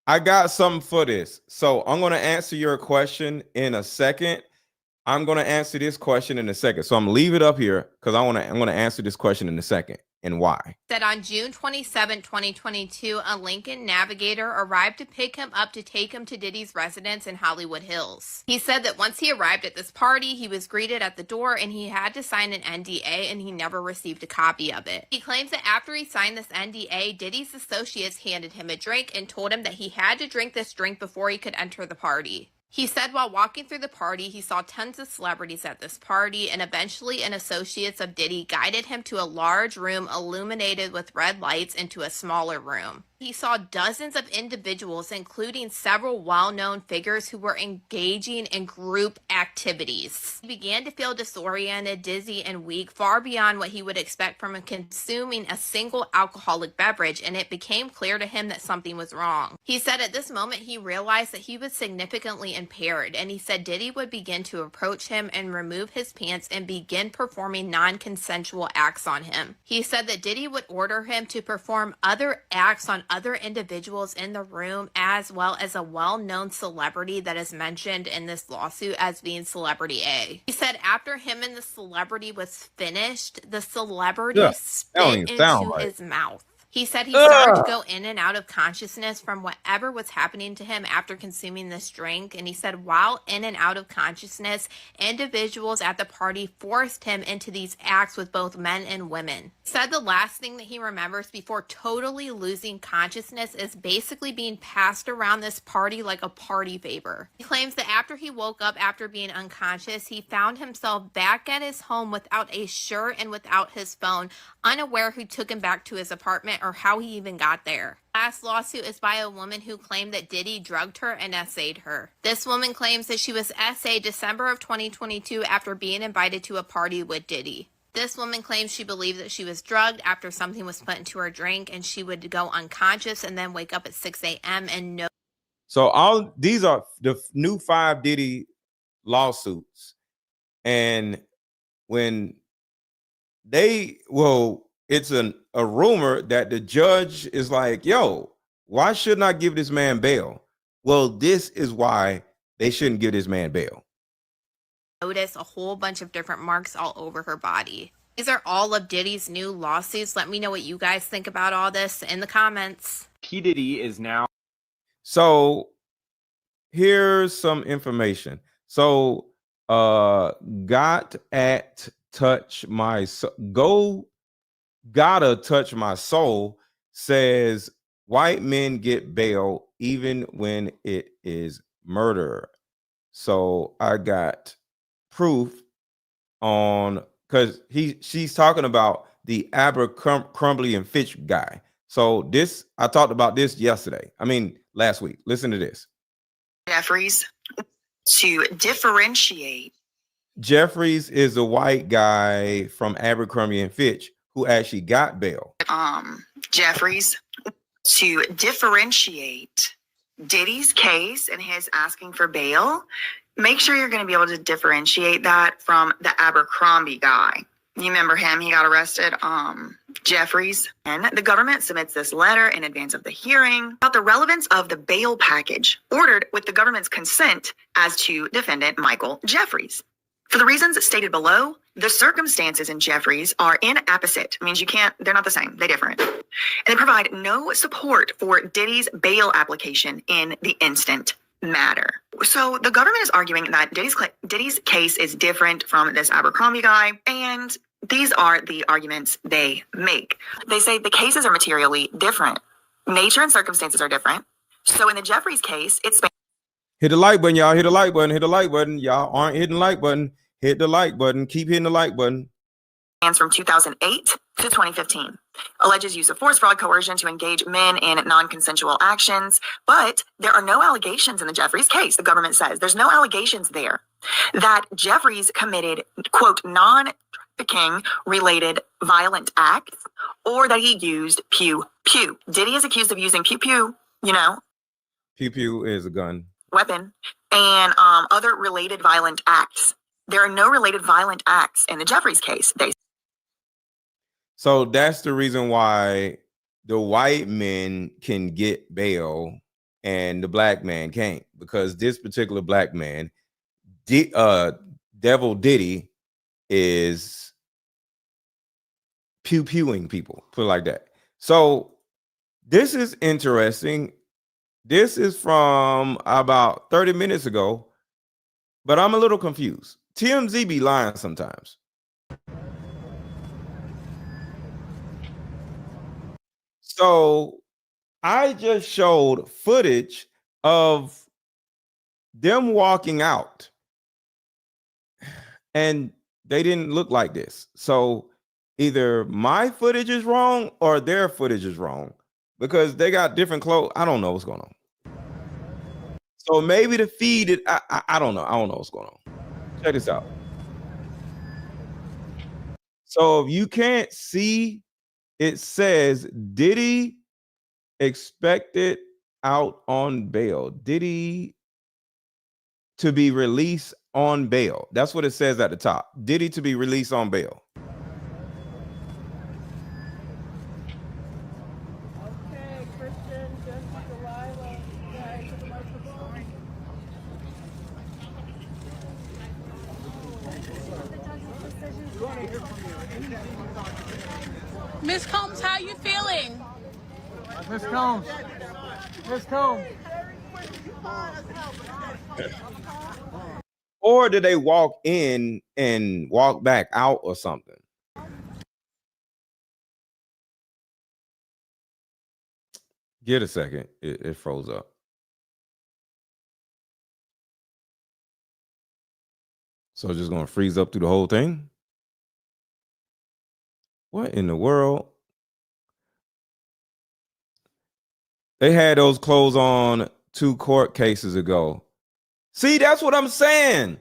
I got something for this. So I'm going to answer your question in a second. I'm going to answer this question in a second. So I'm going to leave it up here because I'm going to answer this question in a second. and why. Said on June 27, 2022, a Lincoln Navigator arrived to pick him up to take him to Diddy's residence in Hollywood Hills. He said that once he arrived at this party, he was greeted at the door and he had to sign an NDA and he never received a copy of it. He claims that after he signed this NDA, Diddy's associates handed him a drink and told him that he had to drink this drink before he could enter the party. He said while walking through the party, he saw tons of celebrities at this party, and eventually an associates of Diddy guided him to a large room illuminated with red lights into a smaller room. He saw dozens of individuals, including several well-known figures who were engaging in group activities. He began to feel disoriented, dizzy, and weak, far beyond what he would expect from consuming a single alcoholic beverage, and it became clear to him that something was wrong. He said at this moment he realized that he was significantly impaired, and he said Diddy would begin to approach him and remove his pants and begin performing non-consensual acts on him. He said that Diddy would order him to perform other acts on other individuals in the room, as well as a well-known celebrity that is mentioned in this lawsuit as being Celebrity A. He said after him and the celebrity was finished, the celebrity spit into his mouth. He said he started to go in and out of consciousness from whatever was happening to him after consuming this drink. And he said while in and out of consciousness, individuals at the party forced him into these acts with both men and women. He said the last thing that he remembers before totally losing consciousness is basically being passed around this party like a party favor. He claims that after he woke up after being unconscious, he found himself back at his home without a shirt and without his phone, unaware who took him back to his apartment or how he even got there. Last lawsuit is by a woman who claimed that Diddy drugged her and essayed her. This woman claims that she was essayed December of 2022 after being invited to a party with Diddy. This woman claims she believed that she was drugged after something was put into her drink and she would go unconscious and then wake up at 6 a.m. and know. So all these are the new 5 Diddy lawsuits. And when it's a rumor that the judge is like, yo, why shouldn't I give this man bail? Well, this is why they shouldn't give this man bail. Notice a whole bunch of different marks all over her body. These are all of Diddy's new lawsuits. Let me know what you guys think about all this in the comments. P. Diddy is now. So here's some information. So gotta touch my soul says white men get bail even when it is murder. So I got proof on, because she's talking about the Abercrombie and Fitch guy. So this, I talked about this last week. Listen to this. Jeffries, to differentiate. Jeffries is a white guy from Abercrombie and Fitch who actually got bail. Jeffries, to differentiate Diddy's case and his asking for bail, make sure you're going to be able to differentiate that from the Abercrombie guy. You remember him? He got arrested. Jeffries. And the government submits this letter in advance of the hearing about the relevance of the bail package ordered with the government's consent as to defendant Michael Jeffries. For the reasons stated below, the circumstances in Jeffries are inapposite. It means they're not the same. They're different. And they provide no support for Diddy's bail application in the instant matter. So the government is arguing that Diddy's case is different from this Abercrombie guy, and these are the arguments they make. They say the cases are materially different. Nature and circumstances are different. So in the Jeffries case, it's... Hit the like button, y'all. Hit the like button. Hit the like button. Y'all aren't hitting the like button. Hit the like button. Keep hitting the like button. From 2008 to 2015. Alleges use of force, fraud, coercion to engage men in non-consensual actions. But there are no allegations in the Jeffries case. The government says there's no allegations there that Jeffries committed, quote, non-trafficking related violent acts or that he used pew-pew. Diddy is accused of using pew-pew, Pew-pew is a gun. Weapon, and other related violent acts. There are no related violent acts in the Jeffries case. So that's the reason why the white men can get bail and the black man can't, because this particular black man, Devil Diddy, is pew-pewing people, put it like that. So this is interesting. This is from about 30 minutes ago, but I'm a little confused. TMZ be lying sometimes. So I just showed footage of them walking out, and they didn't look like this. So either my footage is wrong or their footage is wrong, because they got different clothes. I don't know what's going on. So maybe the feed, I don't know. I don't know what's going on. Check this out. So if you can't see, it says Diddy expected out on bail. Diddy to be released on bail. That's what it says at the top. Diddy to be released on bail. Okay, Christian, Jesse, Delilah, guys, to the microphone. Miss Combs, how you feeling? Miss Combs. Miss Combs. Or did they walk in and walk back out or something? Get a second. It froze up. So it's just going to freeze up through the whole thing? What in the world? They had those clothes on 2 court cases ago. See, that's what I'm saying.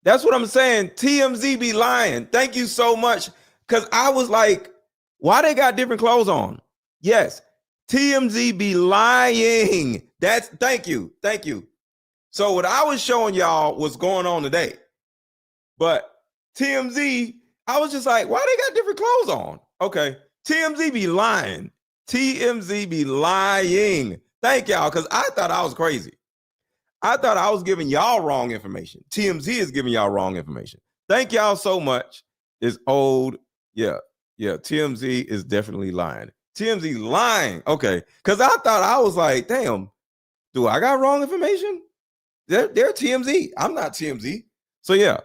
That's what I'm saying. TMZ be lying. Thank you so much. Because I was like, why they got different clothes on? Yes, TMZ be lying. Thank you. Thank you. So what I was showing y'all was going on today. But TMZ, I was just like, why they got different clothes on? Okay. TMZ be lying. TMZ be lying. Thank y'all, because I thought I was crazy. I thought I was giving y'all wrong information. TMZ is giving y'all wrong information. Thank y'all so much. It's old. Yeah. TMZ is definitely lying. TMZ lying. Okay. Because I thought I was like, damn, do I got wrong information? They're TMZ. I'm not TMZ. So yeah,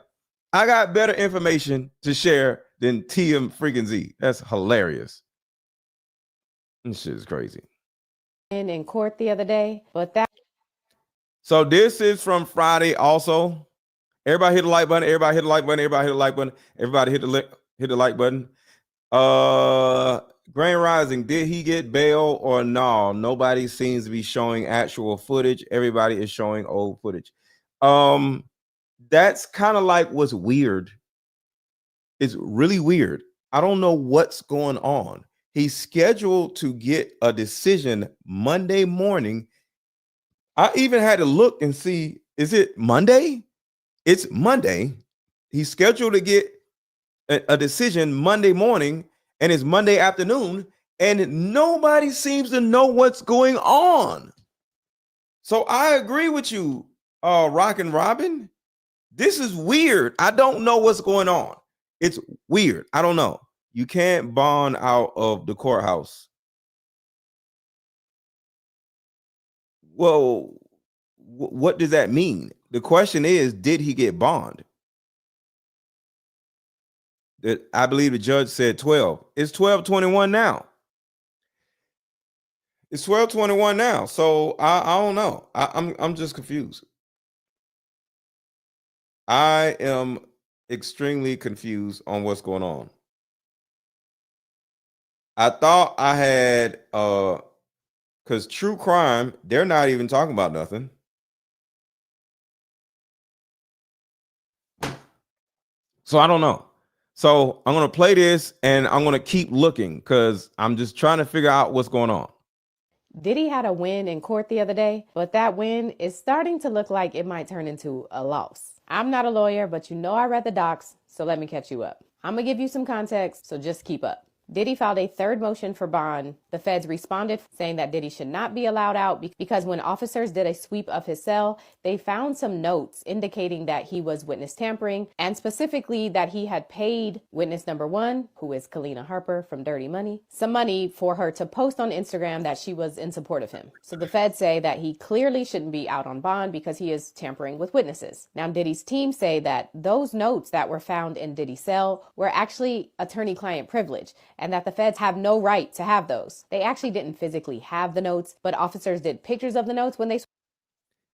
I got better information to share than TM freaking Z. That's hilarious. This shit is crazy. In court the other day, but that. So this is from Friday also. Everybody hit the like button. Everybody hit the like button. Everybody hit the like button. Everybody hit the like button. Grand Rising, did he get bail or no? Nobody seems to be showing actual footage. Everybody is showing old footage. That's kind of like what's weird. It's really weird. I don't know what's going on. He's scheduled to get a decision Monday morning. I even had to look and see, is it Monday? It's Monday. He's scheduled to get a decision Monday morning, and it's Monday afternoon, and nobody seems to know what's going on. So I agree with you, Rockin' Robin. This is weird. I don't know what's going on. It's weird. I don't know. You can't bond out of the courthouse. Well, what does that mean? The question is, did he get bond? I believe the judge said 12. It's 12:21 now. It's 12:21 now. So I don't know. I'm just confused. I am extremely confused on what's going on. I thought I had because true crime, they're not even talking about nothing. So I don't know. So I'm going to play this and I'm going to keep looking because I'm just trying to figure out what's going on. Diddy had a win in court the other day, but that win is starting to look like it might turn into a loss. I'm not a lawyer, but you know I read the docs, so let me catch you up. I'm going to give you some context, so just keep up. Diddy filed a third motion for bond. The feds responded saying that Diddy should not be allowed out because when officers did a sweep of his cell, they found some notes indicating that he was witness tampering, and specifically that he had paid witness number one, who is Kalina Harper from Dirty Money, some money for her to post on Instagram that she was in support of him. So the feds say that he clearly shouldn't be out on bond because he is tampering with witnesses. Now Diddy's team say that those notes that were found in Diddy's cell were actually attorney-client privilege, and that the feds have no right to have those. They actually didn't physically have the notes, but officers did pictures of the notes when they...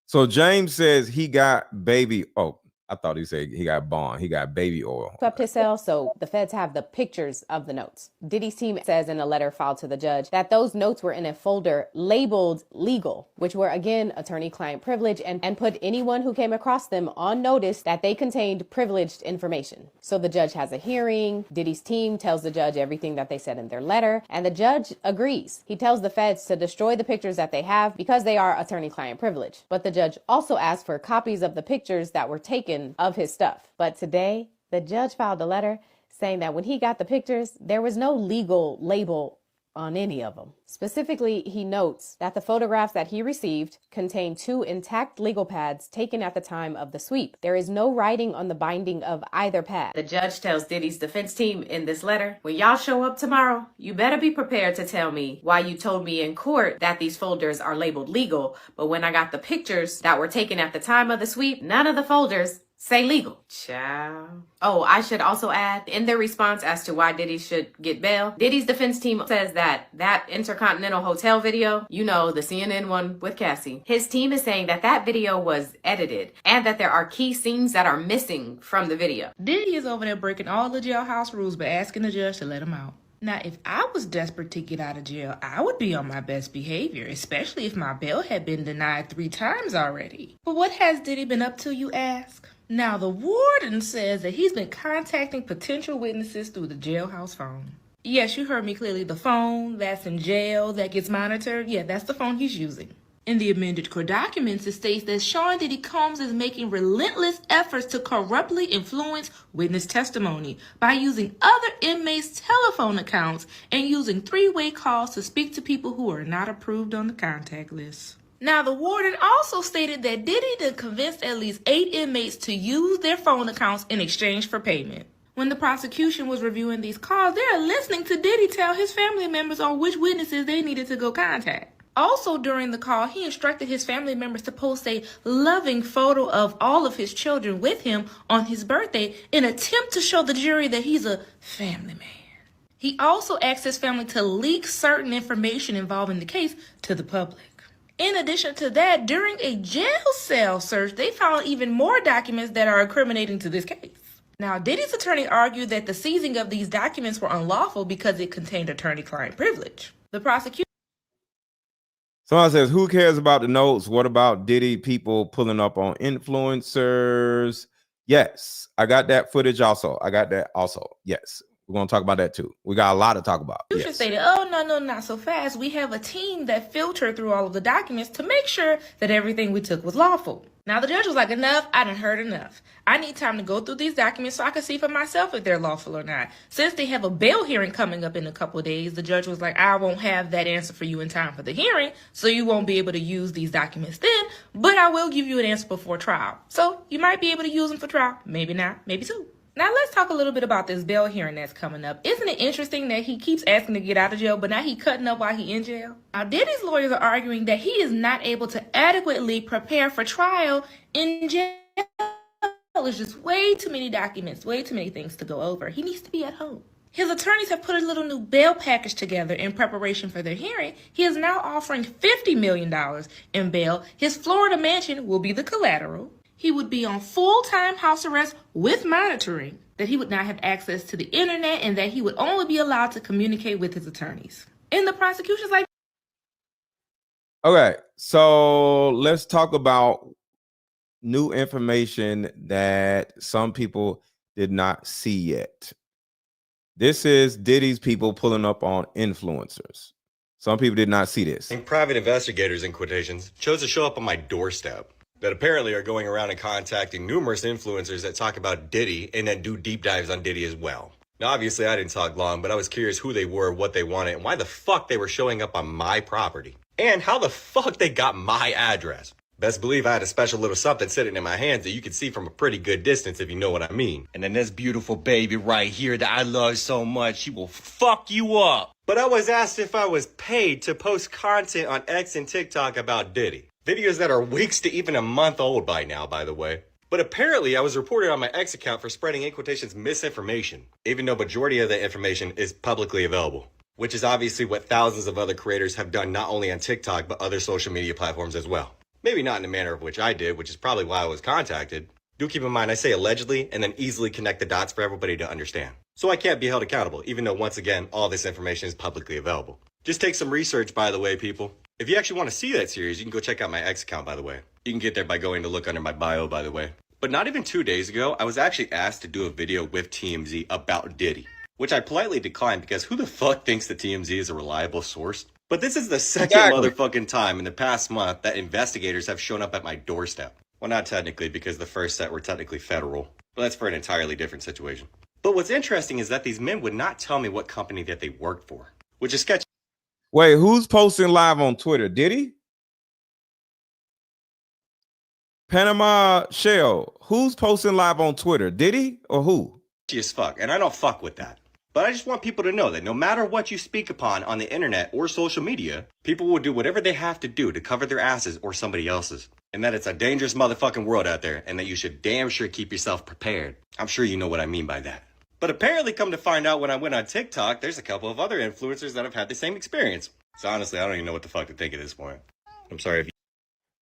So James says he got baby. Oh, I thought he said he got bond. He got baby oil. Swept his cell, so the feds have the pictures of the notes. Diddy's team says in a letter filed to the judge that those notes were in a folder labeled legal, which were again attorney-client privilege, and put anyone who came across them on notice that they contained privileged information. So the judge has a hearing. Diddy's team tells the judge everything that they said in their letter, and the judge agrees. He tells the feds to destroy the pictures that they have because they are attorney-client privilege. But the judge also asked for copies of the pictures that were taken of his stuff. But today, the judge filed a letter saying that when he got the pictures, there was no legal label on any of them. Specifically, he notes that the photographs that he received contain 2 intact legal pads taken at the time of the sweep. There is no writing on the binding of either pad. The judge tells Diddy's defense team in this letter, when y'all show up tomorrow, you better be prepared to tell me why you told me in court that these folders are labeled legal, but when I got the pictures that were taken at the time of the sweep, none of the folders say legal. Ciao. Oh, I should also add, in their response as to why Diddy should get bail, Diddy's defense team says that Intercontinental Hotel video, you know, the CNN one with Cassie, his team is saying that that video was edited and that there are key scenes that are missing from the video. Diddy is over there breaking all the jailhouse rules by asking the judge to let him out. Now, if I was desperate to get out of jail, I would be on my best behavior, especially if my bail had been denied 3 times already. But what has Diddy been up to, you ask? Now, the warden says that he's been contacting potential witnesses through the jailhouse phone. Yes, you heard me clearly. The phone that's in jail that gets monitored, yeah, that's the phone he's using. In the amended court documents, it states that Sean Diddy Combs is making relentless efforts to corruptly influence witness testimony by using other inmates' telephone accounts and using 3-way calls to speak to people who are not approved on the contact list. Now, the warden also stated that Diddy did convince at least 8 inmates to use their phone accounts in exchange for payment. When the prosecution was reviewing these calls, they are listening to Diddy tell his family members on which witnesses they needed to go contact. Also, during the call, he instructed his family members to post a loving photo of all of his children with him on his birthday in an attempt to show the jury that he's a family man. He also asked his family to leak certain information involving the case to the public. In addition to that, during a jail cell search, they found even more documents that are incriminating to this case. Now, Diddy's attorney argued that the seizing of these documents were unlawful because it contained attorney-client privilege. The prosecution... Someone says, who cares about the notes? What about Diddy people pulling up on influencers? Yes, I got that footage also. I got that also. Yes. We're going to talk about that too. We got a lot to talk about. You should say that, oh, no, not so fast. We have a team that filtered through all of the documents to make sure that everything we took was lawful. Now, the judge was like, enough. I done heard enough. I need time to go through these documents so I can see for myself if they're lawful or not. Since they have a bail hearing coming up in a couple of days, the judge was like, I won't have that answer for you in time for the hearing, so you won't be able to use these documents then, but I will give you an answer before trial. So you might be able to use them for trial. Maybe not, maybe so. Now let's talk a little bit about this bail hearing that's coming up. Isn't it interesting that he keeps asking to get out of jail, but now he's cutting up while he's in jail? Now Diddy's lawyers are arguing that he is not able to adequately prepare for trial in jail. There's just way too many documents, way too many things to go over. He needs to be at home. His attorneys have put a little new bail package together in preparation for their hearing. He is now offering $50 million in bail. His Florida mansion will be the collateral. He would be on full-time house arrest with monitoring, that he would not have access to the internet, and that he would only be allowed to communicate with his attorneys. And the prosecution's like... Okay, so let's talk about new information that some people did not see yet. This is Diddy's people pulling up on influencers. Some people did not see this. And private investigators, in quotations, chose to show up on my doorstep that apparently are going around and contacting numerous influencers that talk about Diddy and then do deep dives on Diddy as well. Now, obviously, I didn't talk long, but I was curious who they were, what they wanted, and why the fuck they were showing up on my property. And how the fuck they got my address. Best believe I had a special little something sitting in my hands that you could see from a pretty good distance, if you know what I mean. And then this beautiful baby right here that I love so much, she will fuck you up. But I was asked if I was paid to post content on X and TikTok about Diddy. Videos that are weeks to even a month old by now, by the way. But apparently I was reported on my X account for spreading, in quotations, misinformation, even though majority of the information is publicly available, which is obviously what thousands of other creators have done not only on TikTok, but other social media platforms as well. Maybe not in the manner of which I did, which is probably why I was contacted. Do keep in mind I say allegedly and then easily connect the dots for everybody to understand. So I can't be held accountable, even though once again, all this information is publicly available. Just take some research, by the way, people. If you actually want to see that series, you can go check out my X account, by the way. You can get there by going to look under my bio, by the way. But not even 2 days ago, I was actually asked to do a video with TMZ about Diddy, which I politely declined because who the fuck thinks that TMZ is a reliable source? But this is the second motherfucking time in the past month that investigators have shown up at my doorstep. Well, not technically, because the first set were technically federal, but that's for an entirely different situation. But what's interesting is that these men would not tell me what company that they worked for, which is sketchy. Wait, who's posting live on Twitter? Diddy? Panama Shell, who's posting live on Twitter? Diddy or who? As fuck, and I don't fuck with that. But I just want people to know that no matter what you speak upon on the internet or social media, people will do whatever they have to do to cover their asses or somebody else's. And that it's a dangerous motherfucking world out there, and that you should damn sure keep yourself prepared. I'm sure you know what I mean by that. But apparently, come to find out, when I went on TikTok, there's a couple of other influencers that have had the same experience. So honestly, I don't even know what the fuck to think at this point. I'm sorry if you...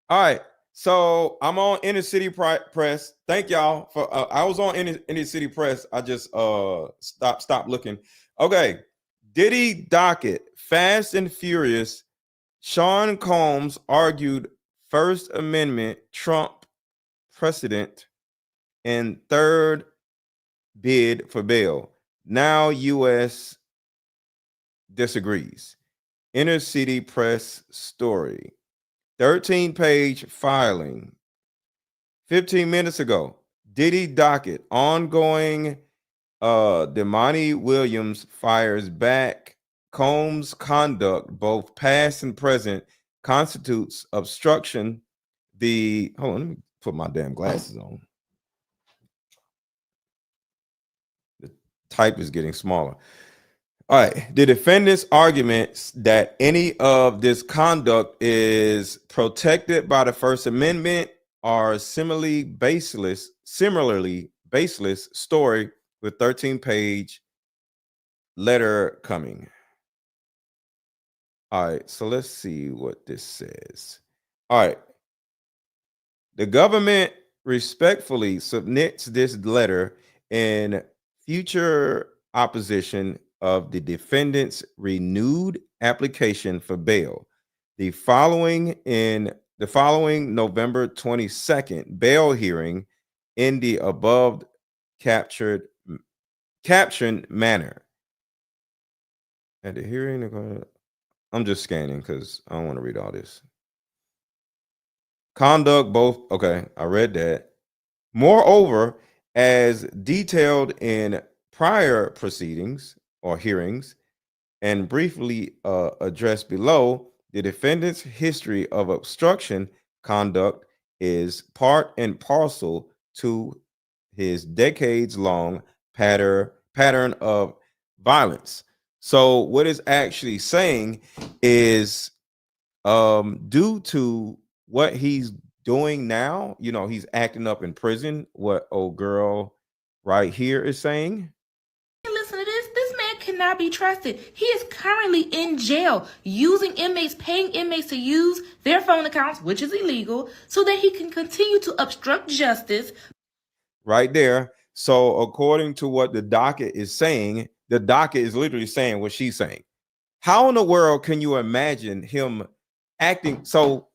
All right. So I'm on Inner City Press. Thank y'all for. I was on Inner City Press. I just stopped looking. Okay, Diddy docket. Fast and Furious. Sean Combs argued First Amendment Trump precedent and third bid for bail. Now U.S. disagrees. Inner City Press story. 13-page filing. 15 minutes ago, Diddy docket. Ongoing. Damani Williams fires back. Combs' conduct, both past and present, constitutes obstruction. Hold on, let me put my damn glasses on. The type is getting smaller. All right. The defendant's arguments that any of this conduct is protected by the First Amendment are similarly baseless story with 13-page letter coming. All right. So let's see what this says. All right. The government respectfully submits this letter in future opposition of the defendant's renewed application for bail. The following November 22nd bail hearing in the above captioned manner. At the hearing, I'm just scanning because I don't want to read all this. Conduct both. Okay, I read that. Moreover, as detailed in prior proceedings or hearings and briefly addressed below, the defendant's history of obstruction conduct is part and parcel to his decades-long pattern of violence. So what it's actually saying is due to what he's doing now, he's acting up in prison, what old girl right here is saying. Listen to this. This man cannot be trusted. He is currently in jail using inmates, paying inmates to use their phone accounts, which is illegal, so that he can continue to obstruct justice. Right there. So according to what the docket is saying, the docket is literally saying what she's saying. How in the world can you imagine him acting? So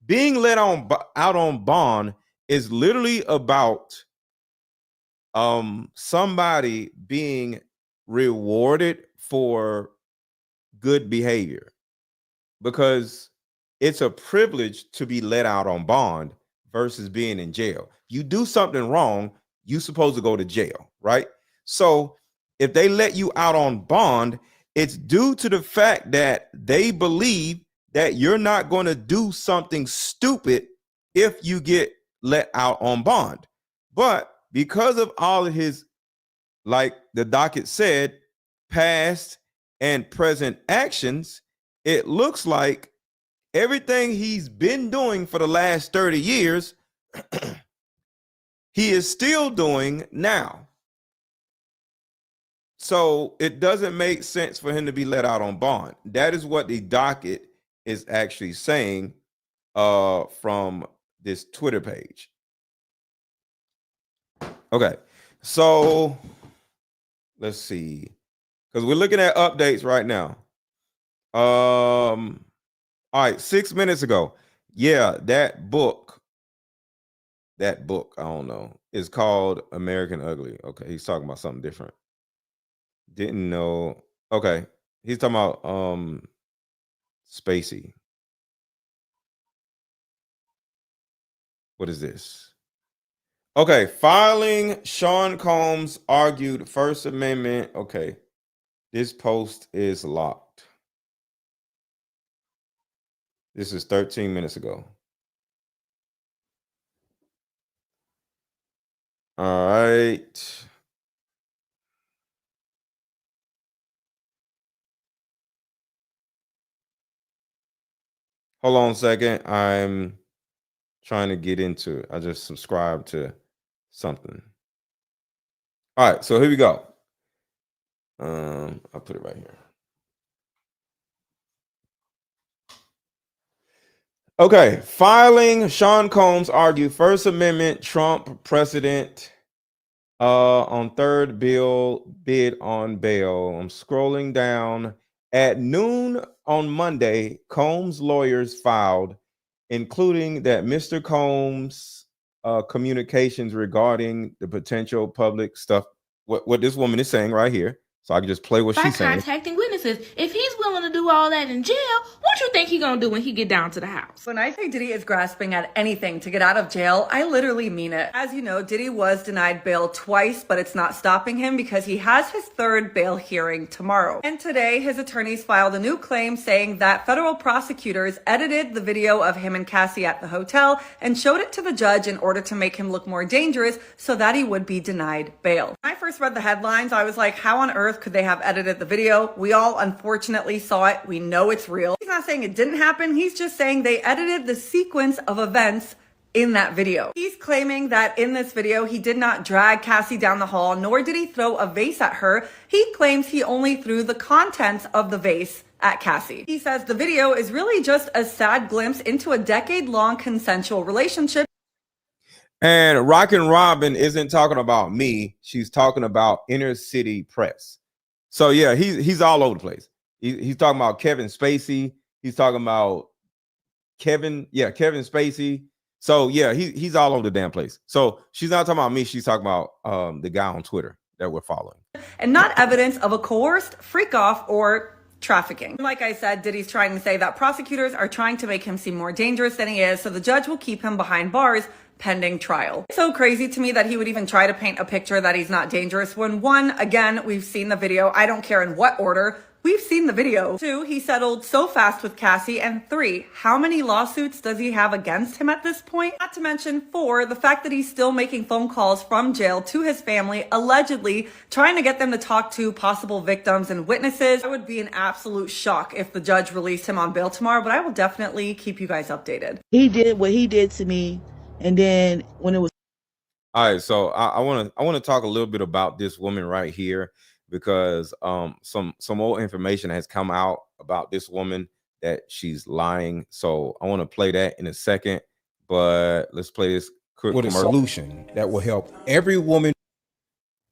being let out on bond is literally about somebody being rewarded for good behavior, because it's a privilege to be let out on bond versus being in jail. You do something wrong, you're supposed to go to jail, right? So if they let you out on bond, it's due to the fact that they believe that you're not going to do something stupid if you get let out on bond. But because of all of his, like the docket said, past and present actions, it looks like everything he's been doing for the last 30 years, he is still doing now. So it doesn't make sense for him to be let out on bond. That is what the docket is actually saying from this Twitter page. Okay, so let's see, because we're looking at updates right now. All right, 6 minutes ago. Yeah, that book, I don't know, is called American Ugly. Okay, he's talking about something different. Didn't know. Okay, he's talking about Spacey. What is this? Okay, filing Sean Combs argued First Amendment. Okay, this post is locked. This is 13 minutes ago. All right. Hold on a second. I'm trying to get into it. I just subscribed to something. All right, so here we go. I'll put it right here. Okay, filing Sean Combs argued First Amendment Trump precedent on third bill bid on bail. I'm scrolling down. At noon on Monday, Combs' lawyers filed, including that Mr. Combs' communications regarding the potential public stuff, what this woman is saying right here. So I can just play what By she's saying. contacting witnesses. If he's willing to do all that in jail, what you think he gonna do when he get down to the house? When I say Diddy is grasping at anything to get out of jail, I literally mean it. As you know, Diddy was denied bail twice, but it's not stopping him because he has his third bail hearing tomorrow. And today, his attorneys filed a new claim saying that federal prosecutors edited the video of him and Cassie at the hotel and showed it to the judge in order to make him look more dangerous so that he would be denied bail. When I first read the headlines, I was like, how on earth could they have edited the video? We all unfortunately saw it. We know it's real. He's not saying it didn't happen. He's just saying they edited the sequence of events in that video. He's claiming that in this video, he did not drag Cassie down the hall, nor did he throw a vase at her. He claims he only threw the contents of the vase at Cassie. He says the video is really just a sad glimpse into a decade-long consensual relationship. And Rockin' Robin isn't talking about me. She's talking about inner city press. So yeah, he's all over the place. He's talking about Kevin Spacey. He's talking about Kevin Spacey. So yeah, he's all over the damn place. So she's not talking about me. She's talking about the guy on Twitter that we're following. And not evidence of a coerced freak off or trafficking. Like I said, Diddy's trying to say that prosecutors are trying to make him seem more dangerous than he is, so the judge will keep him behind bars pending trial. It's so crazy to me that he would even try to paint a picture that he's not dangerous when, one, again, we've seen the video. I don't care in what order. We've seen the video. 2, he settled so fast with Cassie. And 3, how many lawsuits does he have against him at this point? Not to mention 4, the fact that he's still making phone calls from jail to his family, allegedly trying to get them to talk to possible victims and witnesses. I would be in absolute shock if the judge released him on bail tomorrow, but I will definitely keep you guys updated. He did what he did to me. And then when it was all right, so I want to talk a little bit about this woman right here, because some more information has come out about this woman that she's lying. So I want to play that in a second, but let's play this quick with a solution that will help every woman.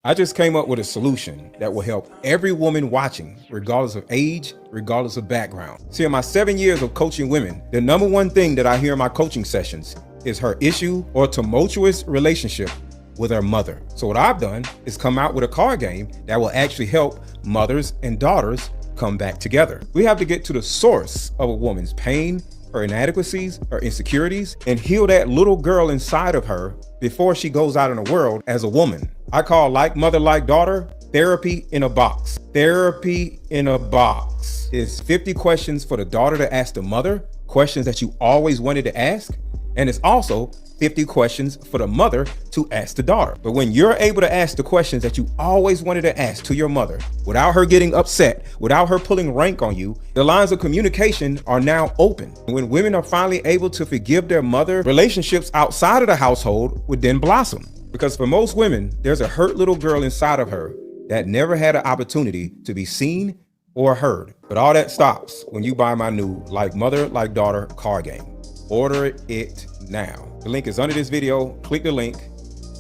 I just came up with a solution that will help every woman watching, regardless of age, regardless of background. See, in my 7 years of coaching women, the number one thing that I hear in my coaching sessions is her issue or tumultuous relationship with her mother. So what I've done is come out with a card game that will actually help mothers and daughters come back together. We have to get to the source of a woman's pain her inadequacies, her insecurities, and heal that little girl inside of her before she goes out in the world as a woman. I call Like Mother, Like Daughter therapy in a box. Therapy in a box is 50 questions for the daughter to ask the mother, questions that you always wanted to ask. And it's also 50 questions for the mother to ask the daughter. But when you're able to ask the questions that you always wanted to ask to your mother without her getting upset, without her pulling rank on you, the lines of communication are now open. When women are finally able to forgive their mother, relationships outside of the household would then blossom. Because for most women, there's a hurt little girl inside of her that never had an opportunity to be seen or heard. But all that stops when you buy my new Like Mother, Like Daughter card game. Order it now. The link is under this video. Click the link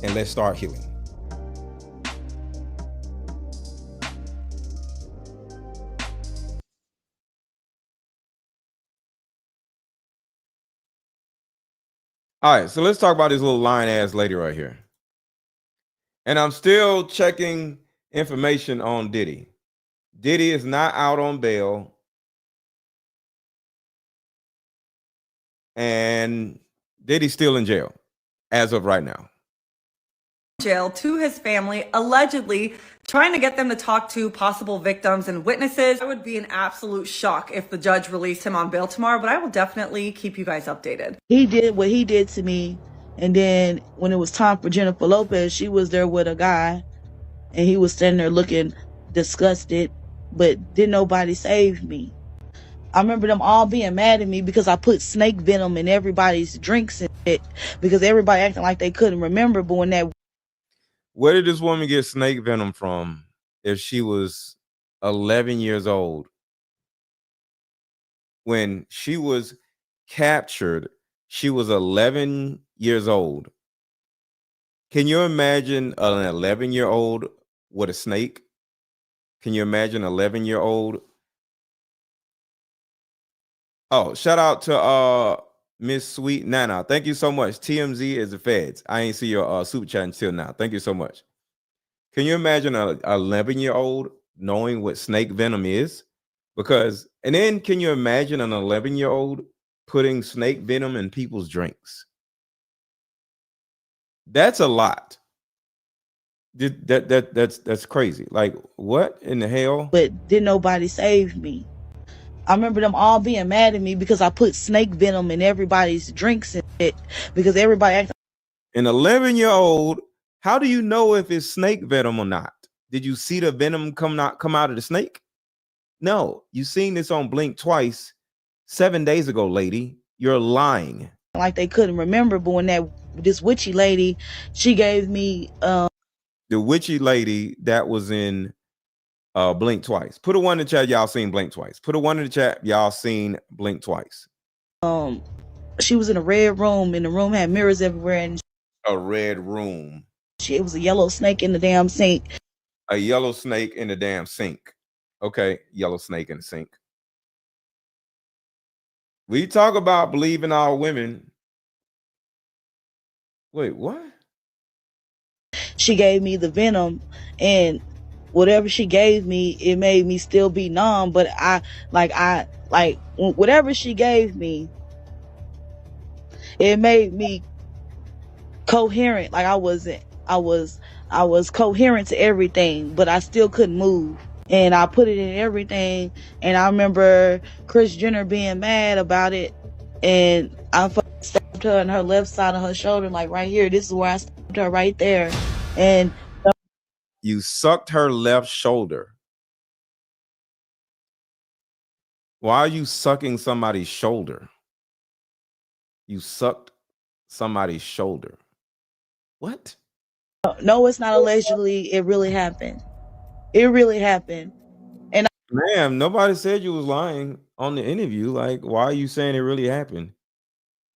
and let's start healing. All right, so let's talk about this little lying ass lady right here. And I'm still checking information on Diddy. Diddy is not out on bail. And Diddy's still in jail as of right now. Jail to his family, allegedly trying to get them to talk to possible victims and witnesses. I would be in absolute shock if the judge released him on bail tomorrow, but I will definitely keep you guys updated. He did what he did to me, and then when it was time for Jennifer Lopez, she was there with a guy, and he was standing there looking disgusted, but didn't nobody save me. I remember them all being mad at me because I put snake venom in everybody's drinks and shit, because everybody acting like they couldn't remember, but when that... Where did this woman get snake venom from if she was 11 years old? When she was captured, she was 11 years old. Can you imagine an 11-year-old with a snake? Can you imagine an 11-year-old? Oh, shout out to Miss Sweet Nana. Thank you so much. TMZ is the feds. I ain't see your super chat until now. Thank you so much. Can you imagine an 11-year-old knowing what snake venom is? And then can you imagine an 11-year-old putting snake venom in people's drinks? That's a lot. That's crazy. Like, what in the hell? But didn't nobody save me. I remember them all being mad at me because I put snake venom in everybody's drinks and shit, because everybody acting... An 11-year-old, how do you know if it's snake venom or not? Did you see the venom come out of the snake? No, you seen this on Blink twice 7 days ago, lady. You're lying. Like they couldn't remember, but when this witchy lady, she gave me the witchy lady that was in Blink twice. Put a one in the chat, y'all seen Blink twice. Put a one in the chat, y'all seen Blink twice. She was in a red room, and the room had mirrors everywhere, and a red room. It was a yellow snake in the damn sink. A yellow snake in the damn sink. Okay, yellow snake in the sink. We talk about believing our women. Wait, what? She gave me the venom, and whatever she gave me, it made me still be numb, but whatever she gave me, it made me coherent. Like I was coherent to everything, but I still couldn't move. And I put it in everything, and I remember Kris Jenner being mad about it, and I stabbed her on her left side of her shoulder, like right here. This is where I stabbed her, right there. And you sucked her left shoulder. Why are you sucking somebody's shoulder? You sucked somebody's shoulder. What? No, it's not allegedly. It really happened. It really happened. And ma'am, nobody said you was lying on the interview. Like, why are you saying it really happened?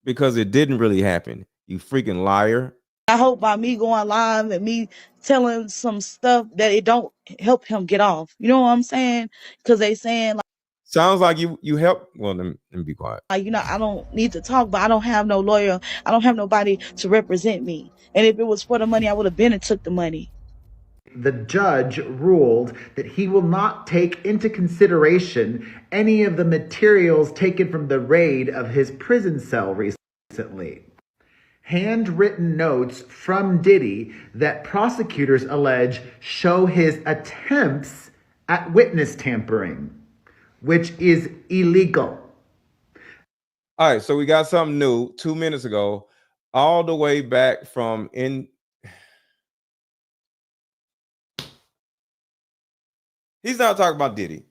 Because it didn't really happen. You freaking liar. I hope by me going live and me telling some stuff that it don't help him get off. You know what I'm saying? Because they saying like, sounds like you help. Well, let me be quiet. Like, I don't need to talk, but I don't have no lawyer. I don't have nobody to represent me. And if it was for the money, I would have been and took the money. The judge ruled that he will not take into consideration any of the materials taken from the raid of his prison cell recently. Handwritten notes from Diddy that prosecutors allege show his attempts at witness tampering, which is illegal. All right, so we got something new 2 minutes ago, all the way back from in. He's not talking about Diddy.